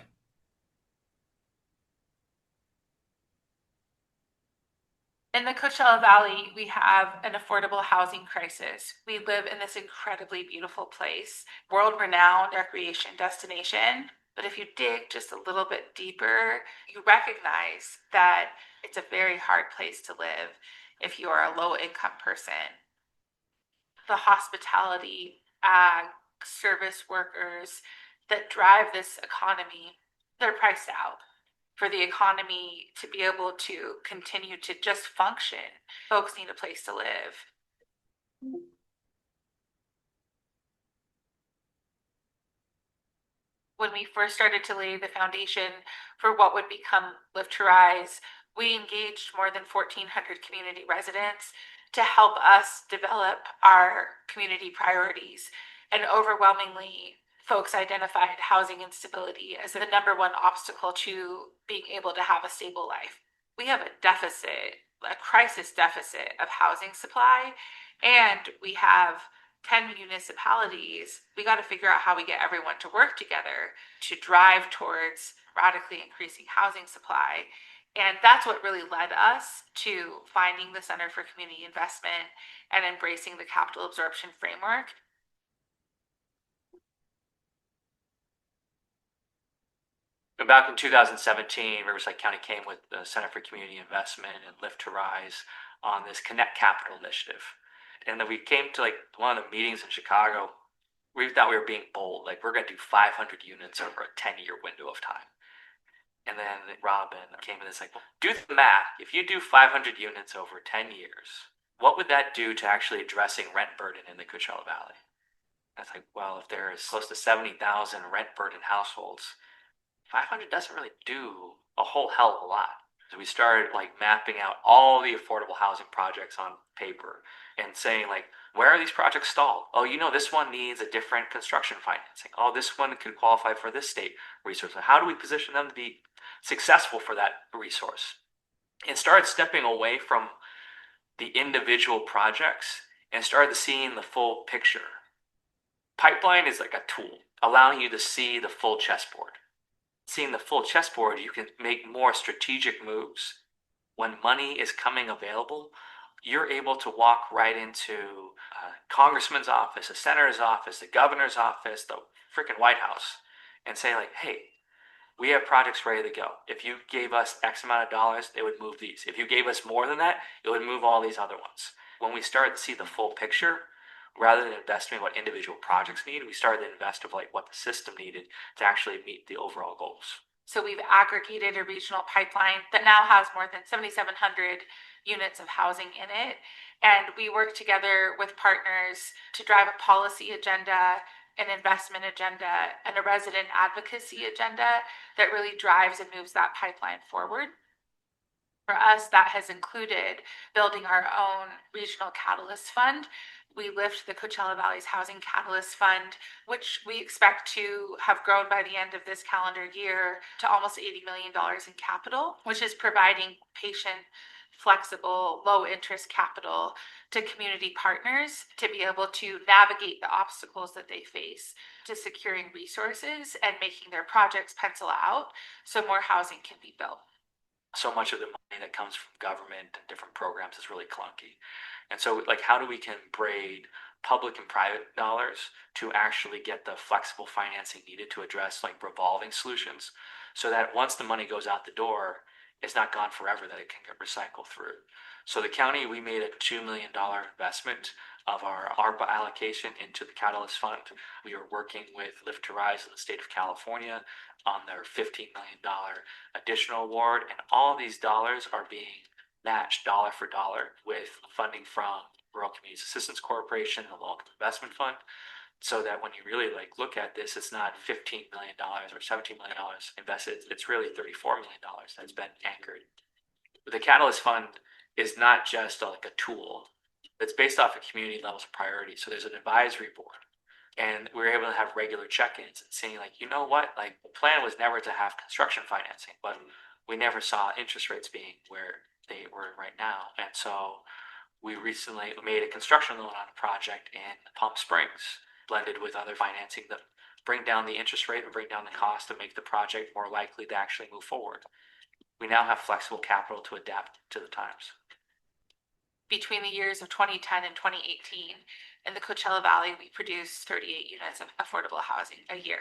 In the Coachella Valley, we have an affordable housing crisis. We live in this incredibly beautiful place, world-renowned recreation destination. But if you dig just a little bit deeper, you recognize that it's a very hard place to live if you are a low-income person. The hospitality, ag, service workers that drive this economy, they're priced out. For the economy to be able to continue to just function, folks need a place to live. When we first started to lay the foundation for what would become Live to Rise, we engaged more than 1,400 community residents to help us develop our community priorities. And overwhelmingly, folks identified housing instability as the number one obstacle to being able to have a stable life. We have a deficit, a crisis deficit of housing supply, and we have 10 municipalities. We got to figure out how we get everyone to work together to drive towards radically increasing housing supply. And that's what really led us to finding the Center for Community Investment and embracing the capital absorption framework. And back in 2017, Riverside County came with the Center for Community Investment and Live to Rise on this Connect Capital initiative. And then we came to like one of the meetings in Chicago. We thought we were being bold, like we're going to do 500 units over a 10-year window of time. And then Robin came in and said, well, do the math. If you do 500 units over 10 years, what would that do to actually addressing rent burden in the Coachella Valley? And it's like, well, if there is close to 70,000 rent burden households, 500 doesn't really do a whole hell of a lot. So we started like mapping out all the affordable housing projects on paper and saying like, where are these projects stalled? Oh, you know, this one needs a different construction financing. Oh, this one could qualify for this state resource. How do we position them to be successful for that resource? And started stepping away from the individual projects and started seeing the full picture. Pipeline is like a tool, allowing you to see the full chessboard. Seeing the full chessboard, you can make more strategic moves. When money is coming available, you're able to walk right into a congressman's office, a senator's office, the governor's office, the freaking White House, and say like, hey, we have projects ready to go. If you gave us X amount of dollars, it would move these. If you gave us more than that, it would move all these other ones. When we started to see the full picture, rather than investing in what individual projects need, we started to invest of like what the system needed to actually meet the overall goals. So we've aggregated a regional pipeline that now has more than 7,700 units of housing in it. And we work together with partners to drive a policy agenda, an investment agenda, and a resident advocacy agenda that really drives and moves that pipeline forward. For us, that has included building our own regional catalyst fund. We lift the Coachella Valley's Housing Catalyst Fund, which we expect to have grown by the end of this calendar year to almost $80 million in capital, which is providing patient, flexible, low interest capital to community partners to be able to navigate the obstacles that they face to securing resources and making their projects pencil out so more housing can be built. So much of the money that comes from government and different programs is really clunky. And so like, how do we can braid public and private dollars to actually get the flexible financing needed to address like revolving solutions so that once the money goes out the door, it's not gone forever, that it can get recycled through. So the county, we made a $2 million investment of our ARPA allocation into the Catalyst Fund. We are working with Live to Rise in the state of California on their $15 million additional award. And all of these dollars are being matched dollar for dollar with funding from Rural Communities Assistance Corporation, the Local Investment Fund, so that when you really like look at this, it's not $15 million or $17 million invested. It's really $34 million that's been anchored. The Catalyst Fund is not just like a tool. It's based off of community levels of priority. So there's an advisory board, and we were able to have regular check-ins and saying like, you know what, like the plan was never to have construction financing, but we never saw interest rates being where they were right now. And so we recently made a construction loan on a project in Palm Springs, blended with other financing that bring down the interest rate and bring down the cost to make the project more likely to actually move forward. We now have flexible capital to adapt to the times. Between the years of 2010 and 2018, in the Coachella Valley, we produced 38 units of affordable housing a year.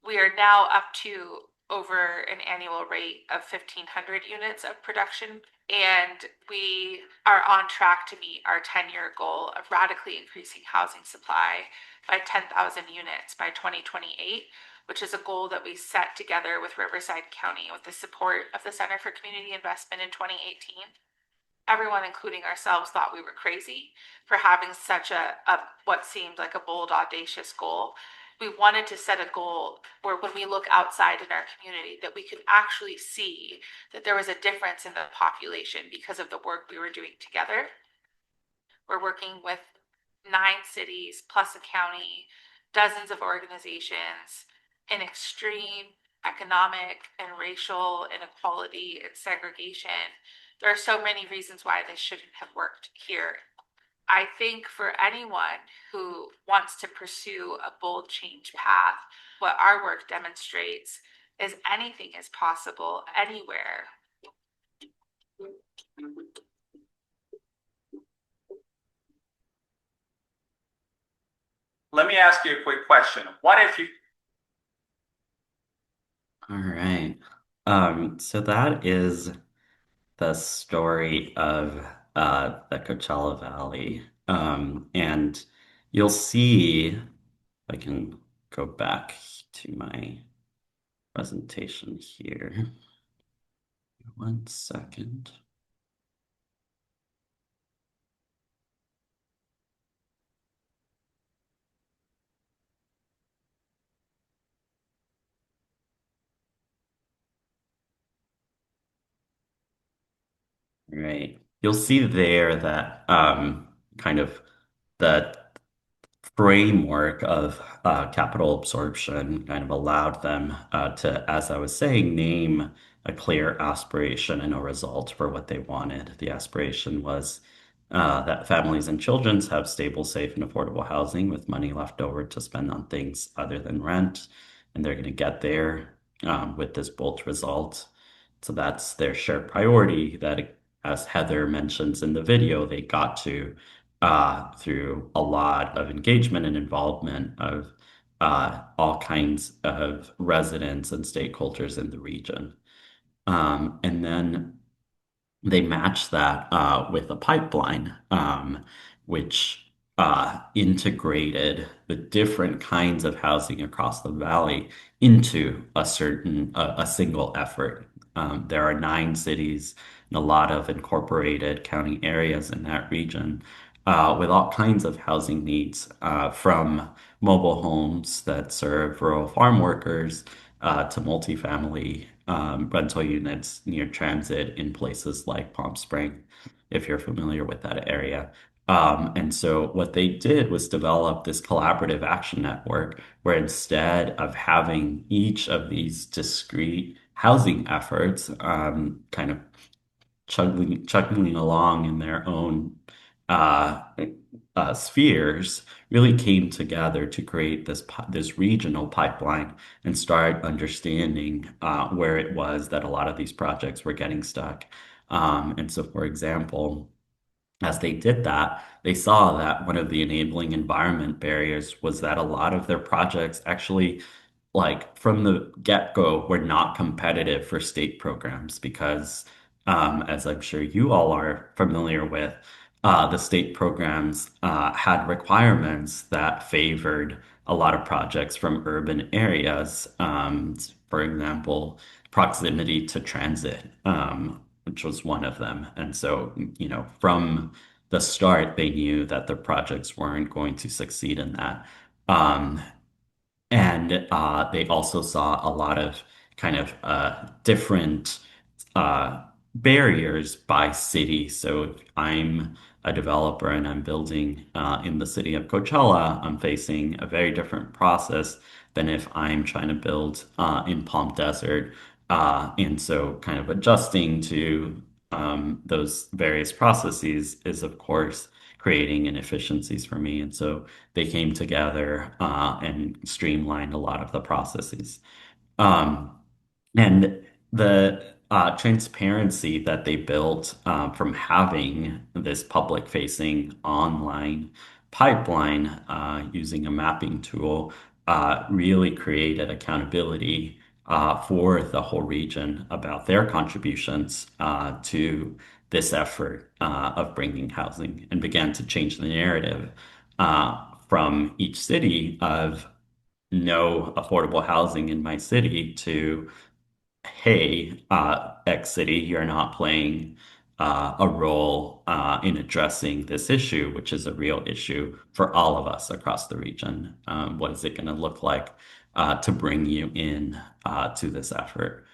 We are now up to over an annual rate of 1,500 units of production. And we are on track to meet our 10-year goal of radically increasing housing supply by 10,000 units by 2028, which is a goal that we set together with Riverside County with the support of the Center for Community Investment in 2018. Everyone, including ourselves, thought we were crazy for having such a what seemed like a bold, audacious goal. We wanted to set a goal where when we look outside in our community, that we could actually see that there was a difference in the population because of the work we were doing together. We're working with 9 cities plus a county, dozens of organizations in extreme economic and racial inequality and segregation. There are so many reasons why this shouldn't have worked here. I think for anyone who wants to pursue a bold change path, what our work demonstrates is anything is possible anywhere. Let me ask you a quick question. What if you All right. So that is the story of the Coachella Valley. And you'll see, if I can go back to my presentation here. 1 second. Right. You'll see there that kind of the framework of capital absorption kind of allowed them to, as I was saying, name a clear aspiration and a result for what they wanted. The aspiration was that families and children have stable, safe, and affordable housing with money left over to spend on things other than rent. And they're going to get there with this bold result. So that's their shared priority that, as Heather mentions in the video, they got to through a lot of engagement and involvement of all kinds of residents and stakeholders in the region. And then they match that with a pipeline, which integrated the different kinds of housing across the valley into a single effort. There are 9 cities and a lot of incorporated county areas in that region with all kinds of housing needs, from mobile homes that serve rural farm workers to multifamily rental units near transit in places like Palm Spring, if you're familiar with that area. And so what they did was develop this collaborative action network where instead of having each of these discrete housing efforts kind of chugging along in their own uh, spheres, really came together to create this regional pipeline and start understanding where it was that a lot of these projects were getting stuck. And so, for example, as they did that, they saw that one of the enabling environment barriers was that a lot of their projects actually, like from the get-go, were not competitive for state programs because, as I'm sure you all are familiar with, the state programs had requirements that favored a lot of projects from urban areas. For example, proximity to transit, which was one of them. And so, from the start, they knew that the projects weren't going to succeed in that. Um, and they also saw a lot of kind of different uh, barriers by city. So if I'm a developer and I'm building in the city of Coachella, I'm facing a very different process than if I'm trying to build in Palm Desert. And so kind of adjusting to those various processes is, of course, creating inefficiencies for me. And so they came together and streamlined a lot of the processes. Um, and the transparency that they built from having this public-facing online pipeline using a mapping tool really created accountability for the whole region about their contributions to this effort of bringing housing and began to change the narrative from each city of no affordable housing in my city to hey, X city, you're not playing a role in addressing this issue, which is a real issue for all of us across the region. What is it going to look like to bring you in to this effort?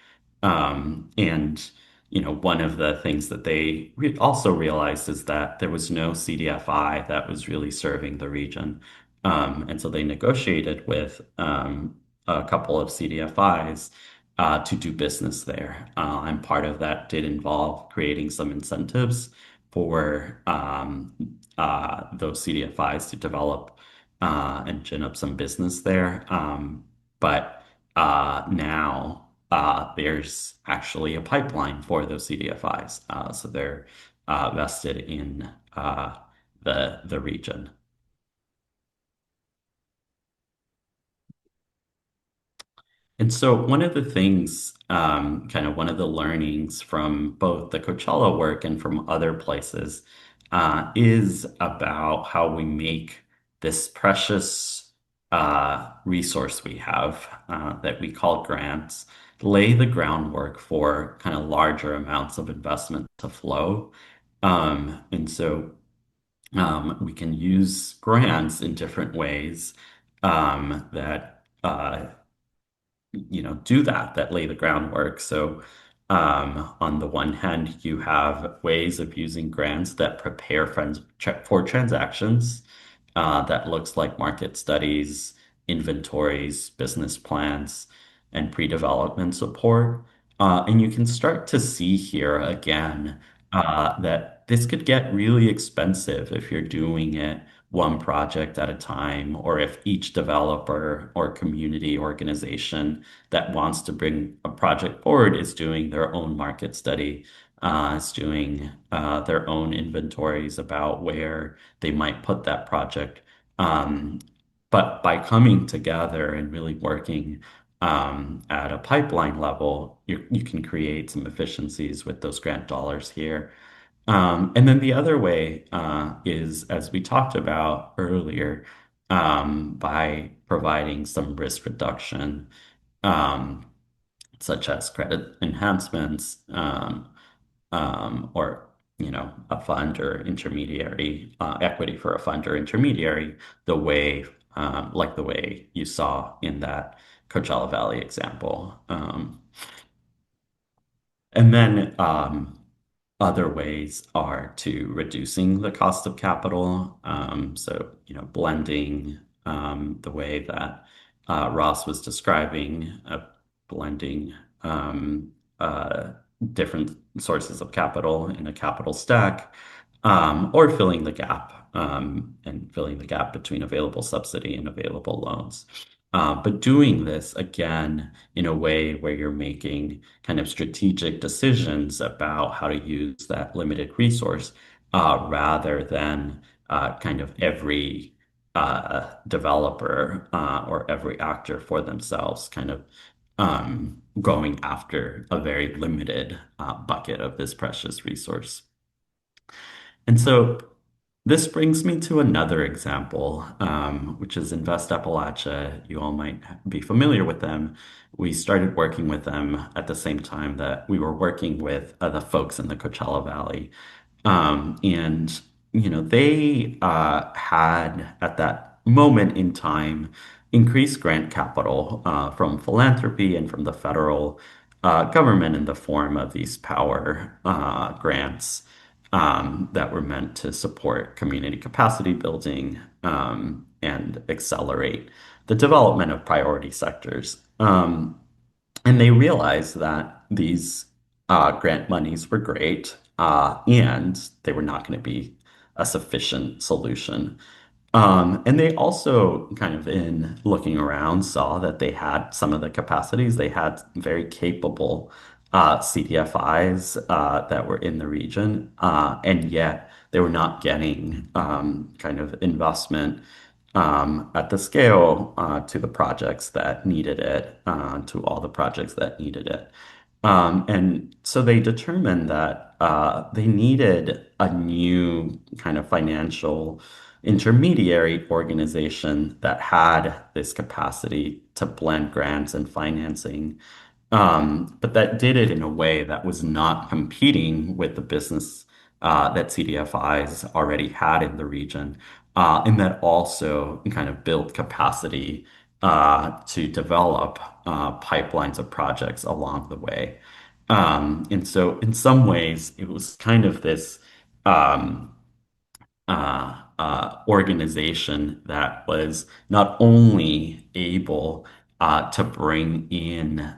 And one of the things that they re also realized is that there was no CDFI that was really serving the region. And so they negotiated with a couple of CDFIs to do business there. And part of that did involve creating some incentives for those CDFIs to develop and gin up some business there. But now there's actually a pipeline for those CDFIs. So they're vested in the region. And so one of the things, kind of one of the learnings from both the Coachella work and from other places, is about how we make this precious resource we have that we call grants, lay the groundwork for kind of larger amounts of investment to flow. And so we can use grants in different ways that do that lay the groundwork. So, on the one hand, you have ways of using grants that prepare friends for transactions. That looks like market studies, inventories, business plans, and pre-development support. And you can start to see here again that this could get really expensive if you're doing it one project at a time, or if each developer or community organization that wants to bring a project forward is doing their own market study, is doing their own inventories about where they might put that project. Um, but by coming together and really working at a pipeline level, you can create some efficiencies with those grant dollars here. And then the other way is, as we talked about earlier, by providing some risk reduction, um, such as credit enhancements, or a fund or intermediary equity for a fund or intermediary, the way like the way you saw in that Coachella Valley example. And then other ways are to reducing the cost of capital. So, blending the way that Ross was describing, blending uh, different sources of capital in a capital stack, or filling the gap, and filling the gap between available subsidy and available loans. But doing this again in a way where you're making kind of strategic decisions about how to use that limited resource, rather than kind of every developer or every actor for themselves, kind of going after a very limited bucket of this precious resource. And so this brings me to another example, which is Invest Appalachia. You all might be familiar with them. We started working with them at the same time that we were working with the folks in the Coachella Valley. And, they had at that moment in time increased grant capital from philanthropy and from the federal government in the form of these power grants that were meant to support community capacity building and accelerate the development of priority sectors. And they realized that these grant monies were great, and they were not going to be a sufficient solution. And they also, kind of in looking around, saw that they had some of the capacities. They had very capable CDFIs that were in the region, and yet they were not getting kind of investment at the scale to the projects that needed it, to all the projects that needed it. And so they determined that they needed a new kind of financial intermediary organization that had this capacity to blend grants and financing, but that did it in a way that was not competing with the business that CDFIs already had in the region, and that also kind of built capacity to develop pipelines of projects along the way. And so, in some ways, it was kind of this um, organization that was not only able to bring in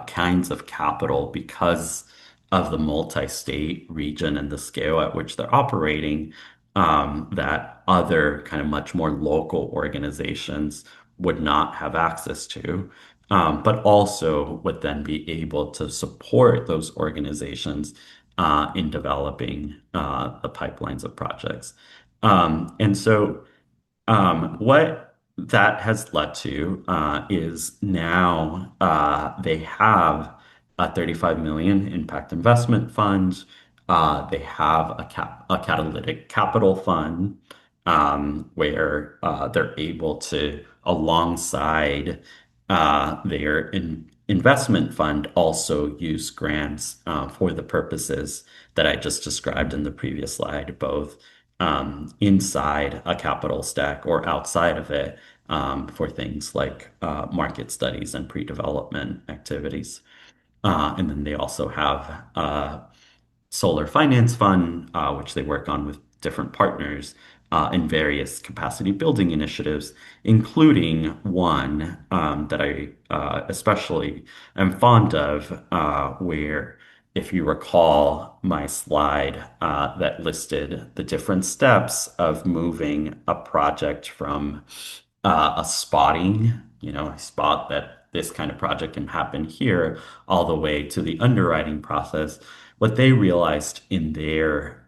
kinds of capital because of the multi-state region and the scale at which they're operating, that other kind of much more local organizations would not have access to. But also would then be able to support those organizations in developing the pipelines of projects. And so what that has led to is now they have a 35 million impact investment fund. They have a catalytic capital fund where they're able to, alongside their investment fund, also use grants for the purposes that I just described in the previous slide, both inside a capital stack or outside of it for things like market studies and pre-development activities. And then they also have solar finance fund, which they work on with different partners in various capacity building initiatives, including one that I especially am fond of, where, if you recall my slide that listed the different steps of moving a project from a spotting, I spot that this kind of project can happen here, all the way to the underwriting process. What they realized in their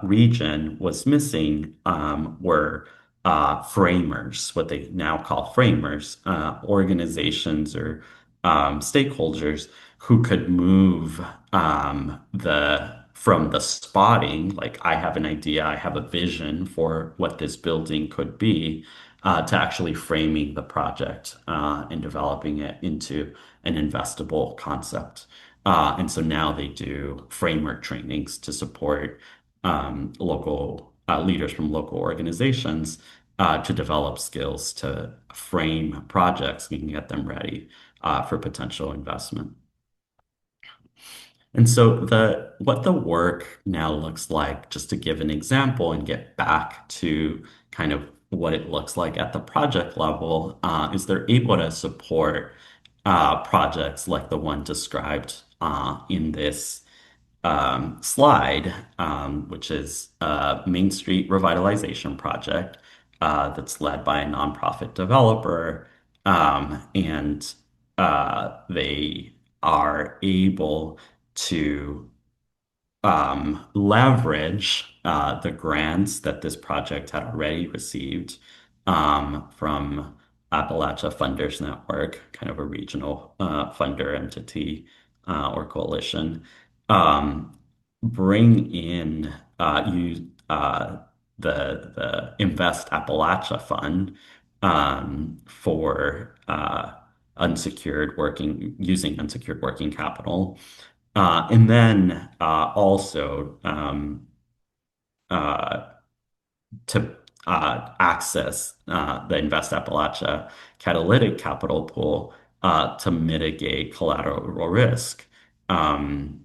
region was missing were framers, what they now call framers, organizations or stakeholders who could move the from the spotting, like I have an idea, I have a vision for what this building could be, to actually framing the project and developing it into an investable concept. And so now they do framework trainings to support local leaders from local organizations to develop skills to frame projects and get them ready for potential investment. And so what the work now looks like, just to give an example and get back to kind of what it looks like at the project level, is they're able to support projects like the one described in this slide, which is a Main Street revitalization project that's led by a nonprofit developer. And they are able to leverage the grants that this project had already received from Appalachia Funders Network, kind of a regional funder entity or coalition, bring in the Invest Appalachia Fund for using unsecured working capital. And then also uh, to access the Invest Appalachia catalytic capital pool to mitigate collateral risk. And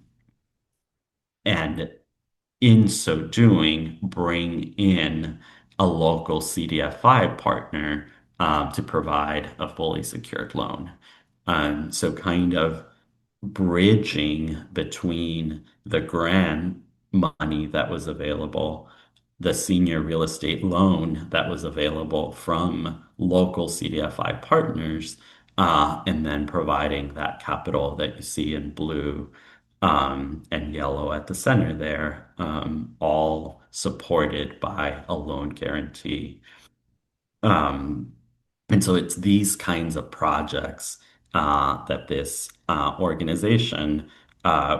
in so doing, bring in a local CDFI partner to provide a fully secured loan. So kind of bridging between the grant money that was available, the senior real estate loan that was available from local CDFI partners, and then providing that capital that you see in blue and yellow at the center there, all supported by a loan guarantee. Um, and so it's these kinds of projects that this organization,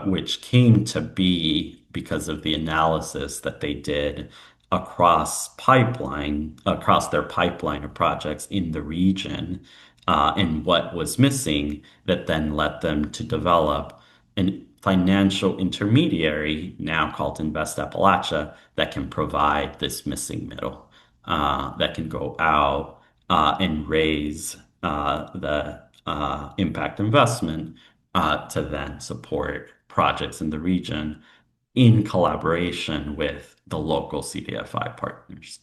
which came to be because of the analysis that they did across their pipeline of projects in the region, and what was missing, that then led them to develop a financial intermediary, now called Invest Appalachia, that can provide this missing middle, that can go out and raise the impact investment to then support projects in the region in collaboration with the local CDFI partners.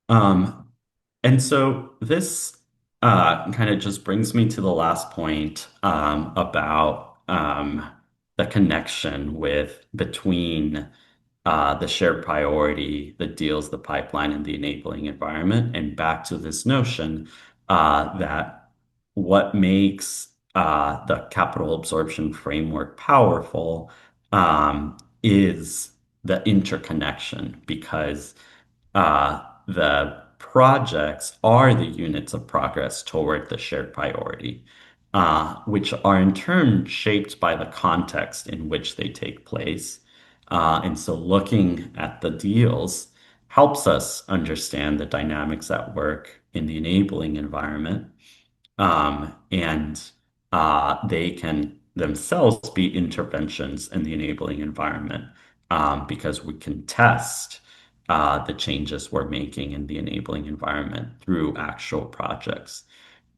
Um, and so this kind of just brings me to the last point about the connection with between the shared priority that deals the pipeline and the enabling environment, and back to this notion that what makes the capital absorption framework powerful is the interconnection, because the projects are the units of progress toward the shared priority, which are in turn shaped by the context in which they take place. And so looking at the deals helps us understand the dynamics at work in the enabling environment. And they can themselves be interventions in the enabling environment, because we can test the changes we're making in the enabling environment through actual projects.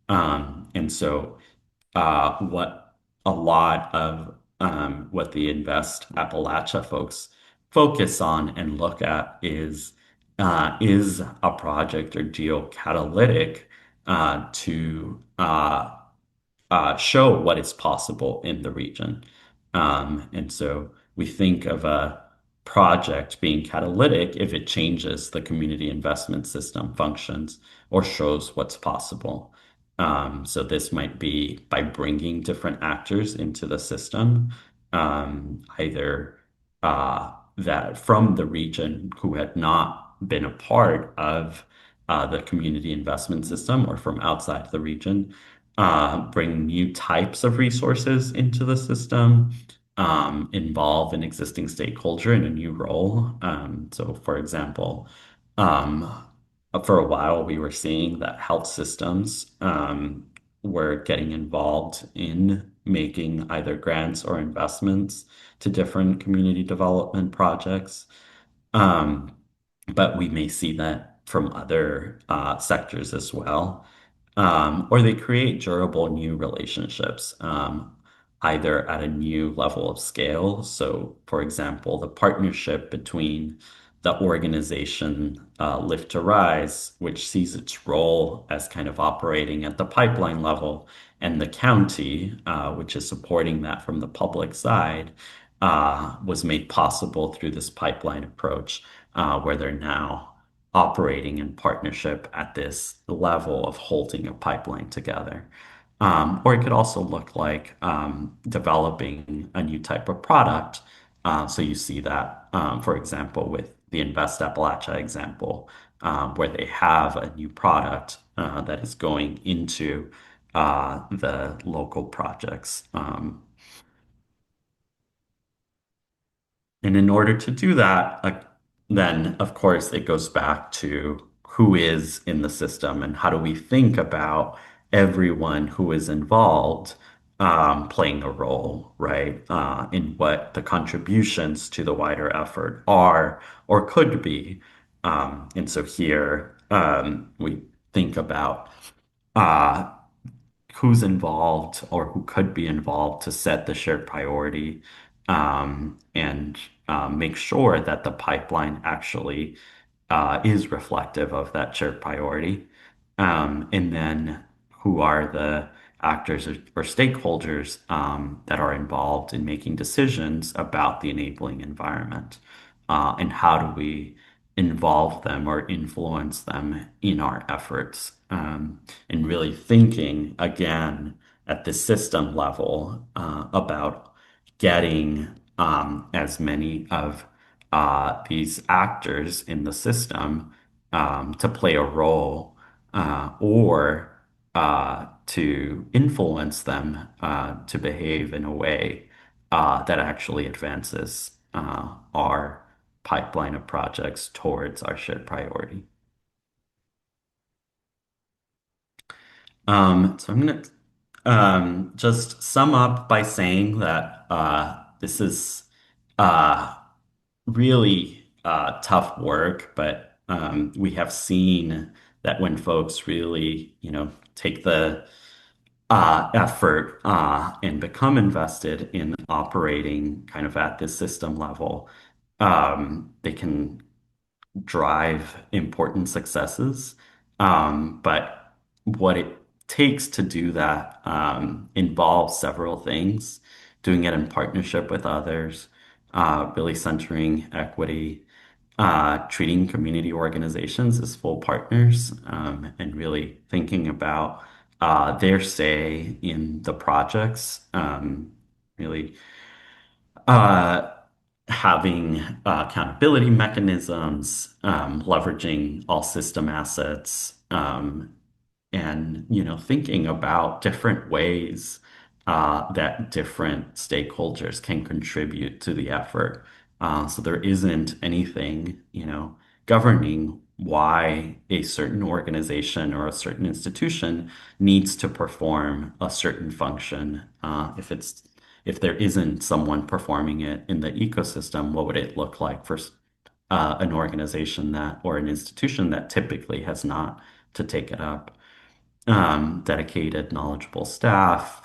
And so what a lot of what the Invest Appalachia folks focus on and look at is a project or deal catalytic to show what is possible in the region. And so we think of a project being catalytic if it changes the community investment system functions or shows what's possible. So this might be by bringing different actors into the system, either that from the region who had not been a part of the community investment system, or from outside the region, bring new types of resources into the system, involve an existing stakeholder in a new role. So, for example, um, for a while we were seeing that health systems were getting involved in making either grants or investments to different community development projects. Um, but we may see that from other sectors as well. Or they create durable new relationships, either at a new level of scale. So, for example, the partnership between the organization Lift to Rise, which sees its role as kind of operating at the pipeline level, and the county, which is supporting that from the public side, was made possible through this pipeline approach, where they're now operating in partnership at this level of holding a pipeline together. Or it could also look like developing a new type of product. So you see that, for example, with the Invest Appalachia example, where they have a new product that is going into the local projects. And in order to do that, then of course it goes back to who is in the system and how do we think about everyone who is involved playing a role, right? In what the contributions to the wider effort are or could be. And so here we think about uh, who's involved or who could be involved to set the shared priority, and make sure that the pipeline actually is reflective of that shared priority. And then who are the actors or stakeholders that are involved in making decisions about the enabling environment? And how do we involve them or influence them in our efforts? And really thinking again at the system level about getting as many of these actors in the system to play a role or to influence them to behave in a way that actually advances our pipeline of projects towards our shared priority. So I'm going to just sum up by saying that this is uh, really tough work, but we have seen that when folks really, take the effort and become invested in operating kind of at this system level, they can drive important successes. But what it takes to do that involves several things, doing it in partnership with others, really centering equity, treating community organizations as full partners, and really thinking about their say in the projects, really uh, having accountability mechanisms, leveraging all system assets, and thinking about different ways that different stakeholders can contribute to the effort. So there isn't anything, governing why a certain organization or a certain institution needs to perform a certain function. If there isn't someone performing it in the ecosystem, what would it look like for an organization that or an institution that typically has not to take it up? Dedicated, knowledgeable staff,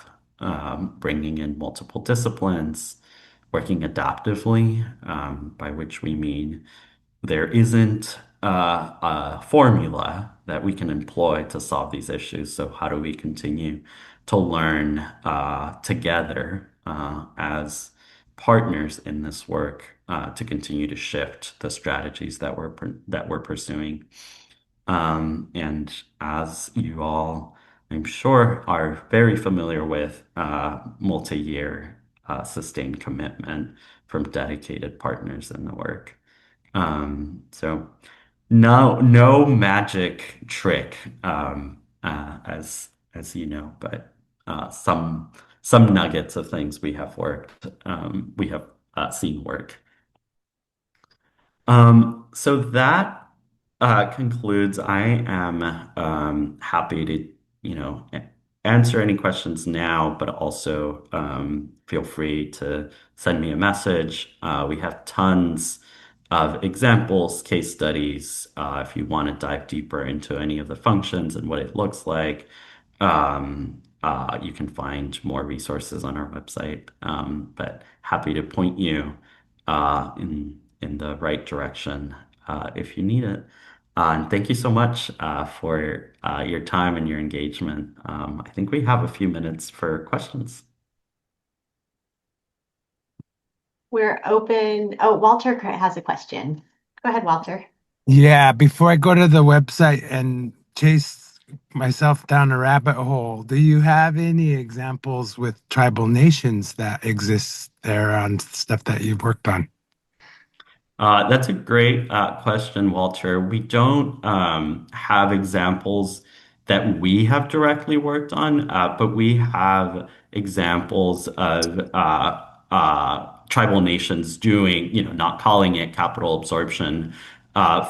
bringing in multiple disciplines, working adaptively, by which we mean there isn't a formula that we can employ to solve these issues. So how do we continue to learn together as partners in this work to continue to shift the strategies that we're pursuing? And as you all, I'm sure, are very familiar with, multi-year sustained commitment from dedicated partners in the work. So no magic trick, as you know, but some nuggets of things we have seen work. So that concludes. I am happy to, answer any questions now, but also feel free to send me a message. We have tons of examples, case studies, if you want to dive deeper into any of the functions and what it looks like. You can find more resources on our website, but happy to point you in the right direction if you need it. And thank you so much for your time and your engagement. I think we have a few minutes for questions. We're open. Oh, Walter has a question. Go ahead, Walter. Yeah, before I go to the website and chase myself down a rabbit hole, do you have any examples with tribal nations that exist there on stuff that you've worked on? That's a great question, Walter. We don't have examples that we have directly worked on, but we have examples of tribal nations doing, not calling it capital absorption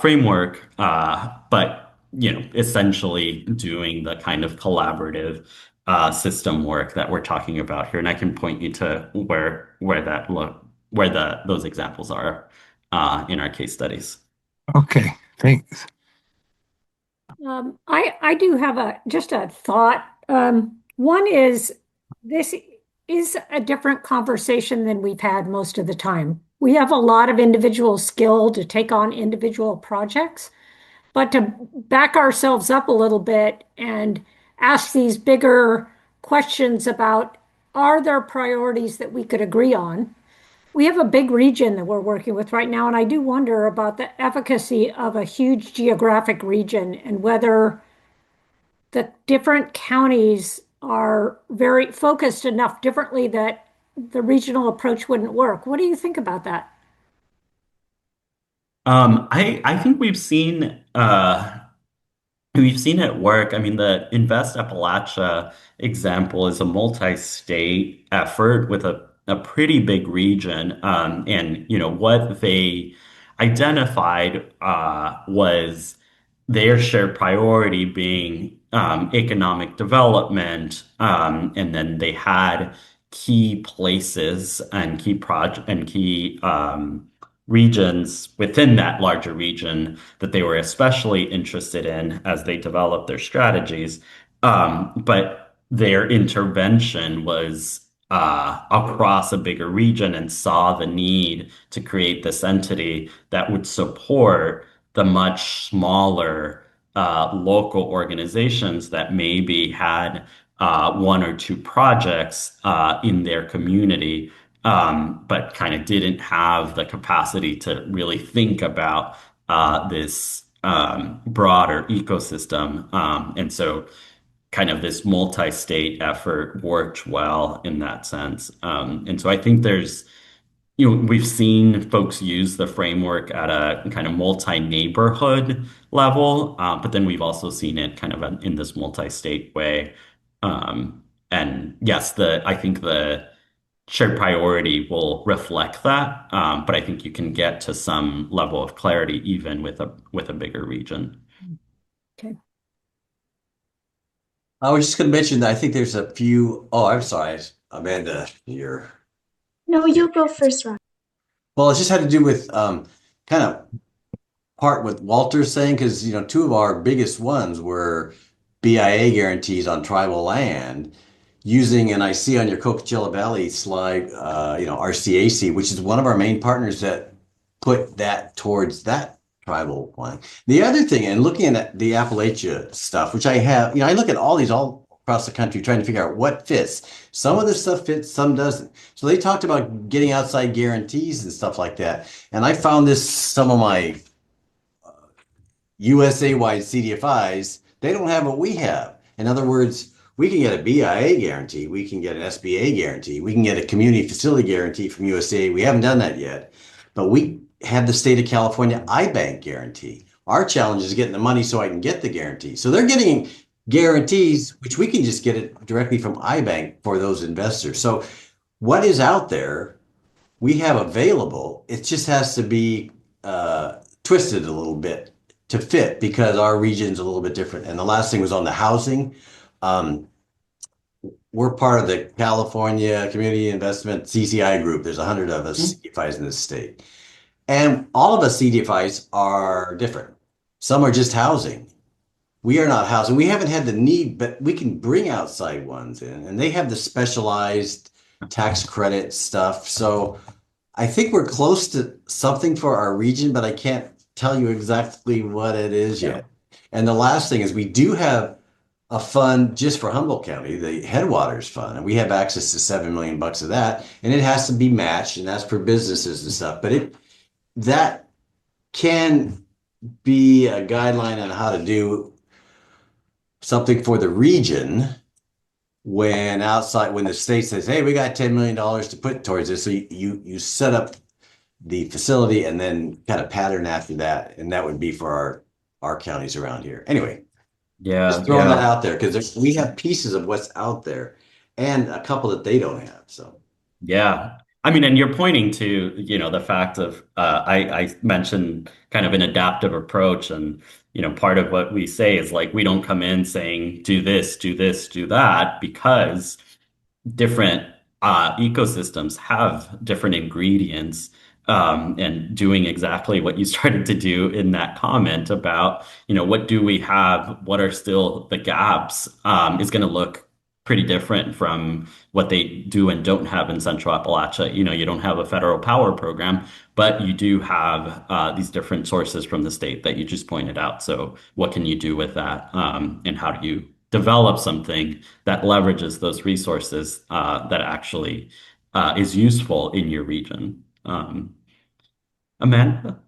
framework, but essentially doing the kind of collaborative system work that we're talking about here. And I can point you to where those examples are in our case studies. Okay, thanks. I do have just a thought. One is this is a different conversation than we've had most of the time. We have a lot of individual skill to take on individual projects, but to back ourselves up a little bit and ask these bigger questions about, are there priorities that we could agree on? We have a big region that we're working with right now, and I do wonder about the efficacy of a huge geographic region and whether the different counties are very focused enough differently that the regional approach wouldn't work. What do you think about that? I think we've seen it work. I mean, the Invest Appalachia example is a multi-state effort with a pretty big region. And what they identified was their shared priority being economic development, and then they had key places and key regions within that larger region that they were especially interested in as they developed their strategies. But their intervention was across a bigger region and saw the need to create this entity that would support the much smaller local organizations that maybe had one or two projects in their community, but kind of didn't have the capacity to really think about this broader ecosystem. And so kind of this multi-state effort worked well in that sense. And so I think we've seen folks use the framework at a kind of multi-neighborhood level, but then we've also seen it kind of in this multi-state way. And yes, I think the shared priority will reflect that, but I think you can get to some level of clarity even with a bigger region. Okay. I was just going to mention that I think there's a few. Oh, I'm sorry, Amanda. You're. No, you go first, Ron. Well, it just had to do with kind of part what Walter's saying, because two of our biggest ones were BIA guarantees on tribal land using, and I see on your Coachella Valley slide, RCAC, which is one of our main partners that put that towards that tribal one. The other thing, and looking at the Appalachia stuff, which I have, I look at all these all across the country trying to figure out what fits. Some of the stuff fits, some doesn't. So they talked about getting outside guarantees and stuff like that. And I found some of my USA-wide CDFIs, they don't have what we have. In other words, we can get a BIA guarantee, we can get an SBA guarantee, we can get a community facility guarantee from USA. We haven't done that yet, but we have the state of California iBank guarantee. Our challenge is getting the money so I can get the guarantee. So they're getting guarantees, which we can just get it directly from iBank for those investors. So what is out there, we have available. It just has to be twisted a little bit to fit because our region's a little bit different. And the last thing was on the housing. We're part of the California Community Investment CCI group. There's 100 of us CDFIs in this state. And all of us CDFIs are different. Some are just housing. We are not housing. We haven't had the need, but we can bring outside ones in, and they have the specialized tax credit stuff. So I think we're close to something for our region, but I can't tell you exactly what it is yet. And the last thing is we do have a fund just for Humboldt County, the Headwaters Fund, and we have access to $7 million of that, and it has to be matched, and that's for businesses and stuff. But that can be a guideline on how to do something for the region when the state says, hey, we got $10 million to put towards this. So you set up the facility and then kind of pattern after that. And that would be for our counties around here. Anyway, just throwing that out there because we have pieces of what's out there and a couple that they don't have. So yeah. I mean, and you're pointing to, the fact of I mentioned kind of an adaptive approach, and part of what we say is like we don't come in saying do this, do this, do that, because different ecosystems have different ingredients, and doing exactly what you started to do in that comment about, what do we have, what are still the gaps, is going to look pretty different from what they do and don't have in Central Appalachia. You don't have a federal power program, but you do have these different sources from the state that you just pointed out. So what can you do with that? And how do you develop something that leverages those resources that actually is useful in your region? Amanda?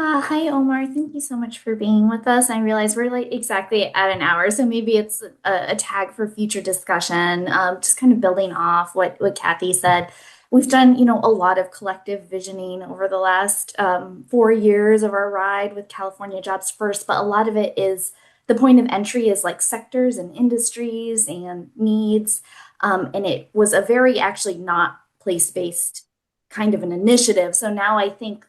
Hi, Omar. Thank you so much for being with us. I realize we're like exactly at an hour, so maybe it's a tag for future discussion. Just kind of building off what Kathy said. we've done, a lot of collective visioning over the last 4 years of our ride with California Jobs First, but a lot of it is the point of entry is like sectors and industries and needs. And it was a very actually not place-based kind of an initiative. So now I think,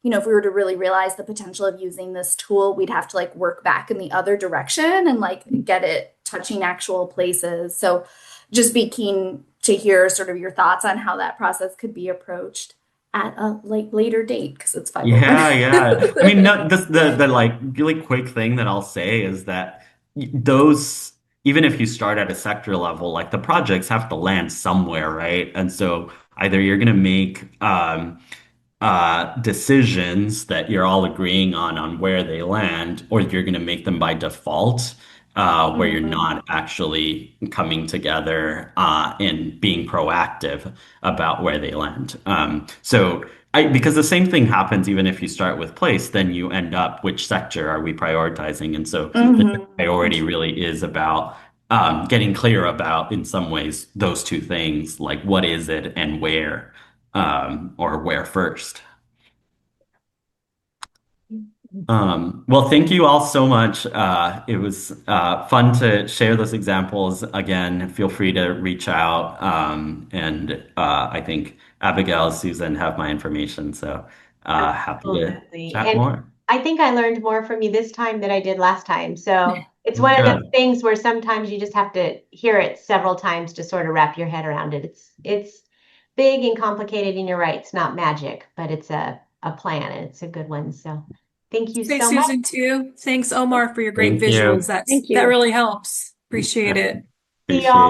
if we were to really realize the potential of using this tool, we'd have to like work back in the other direction and like get it touching actual places. So just be keen to hear sort of your thoughts on how that process could be approached at a like later date because it's 5:01. Yeah. I mean, no, the like really quick thing that I'll say is that those, even if you start at a sector level, like the projects have to land somewhere, right? And so either you're going to make decisions that you're all agreeing on where they land, or you're going to make them by default, where you're not actually coming together and being proactive about where they land. Because the same thing happens even if you start with place, then you end up which sector are we prioritizing? And so the priority really is about getting clear about, in some ways, those two things, like what is it and where, or where first. Well, thank you all so much. It was fun to share those examples. Again, feel free to reach out. And I think Abigail, Susan have my information, so happy to Absolutely. chat And more. I think I learned more from you this time than I did last time. So it's one of Good. the things where sometimes you just have to hear it several times to sort of wrap your head around it. It's big and complicated, and you're right. It's not magic, but it's a plan, and it's a good one. So thank you Thanks, so much. Susan, too. Thanks, Omar, for your great Thank you. visuals. That Thank you. really helps. Appreciate it. See Appreciate y'all.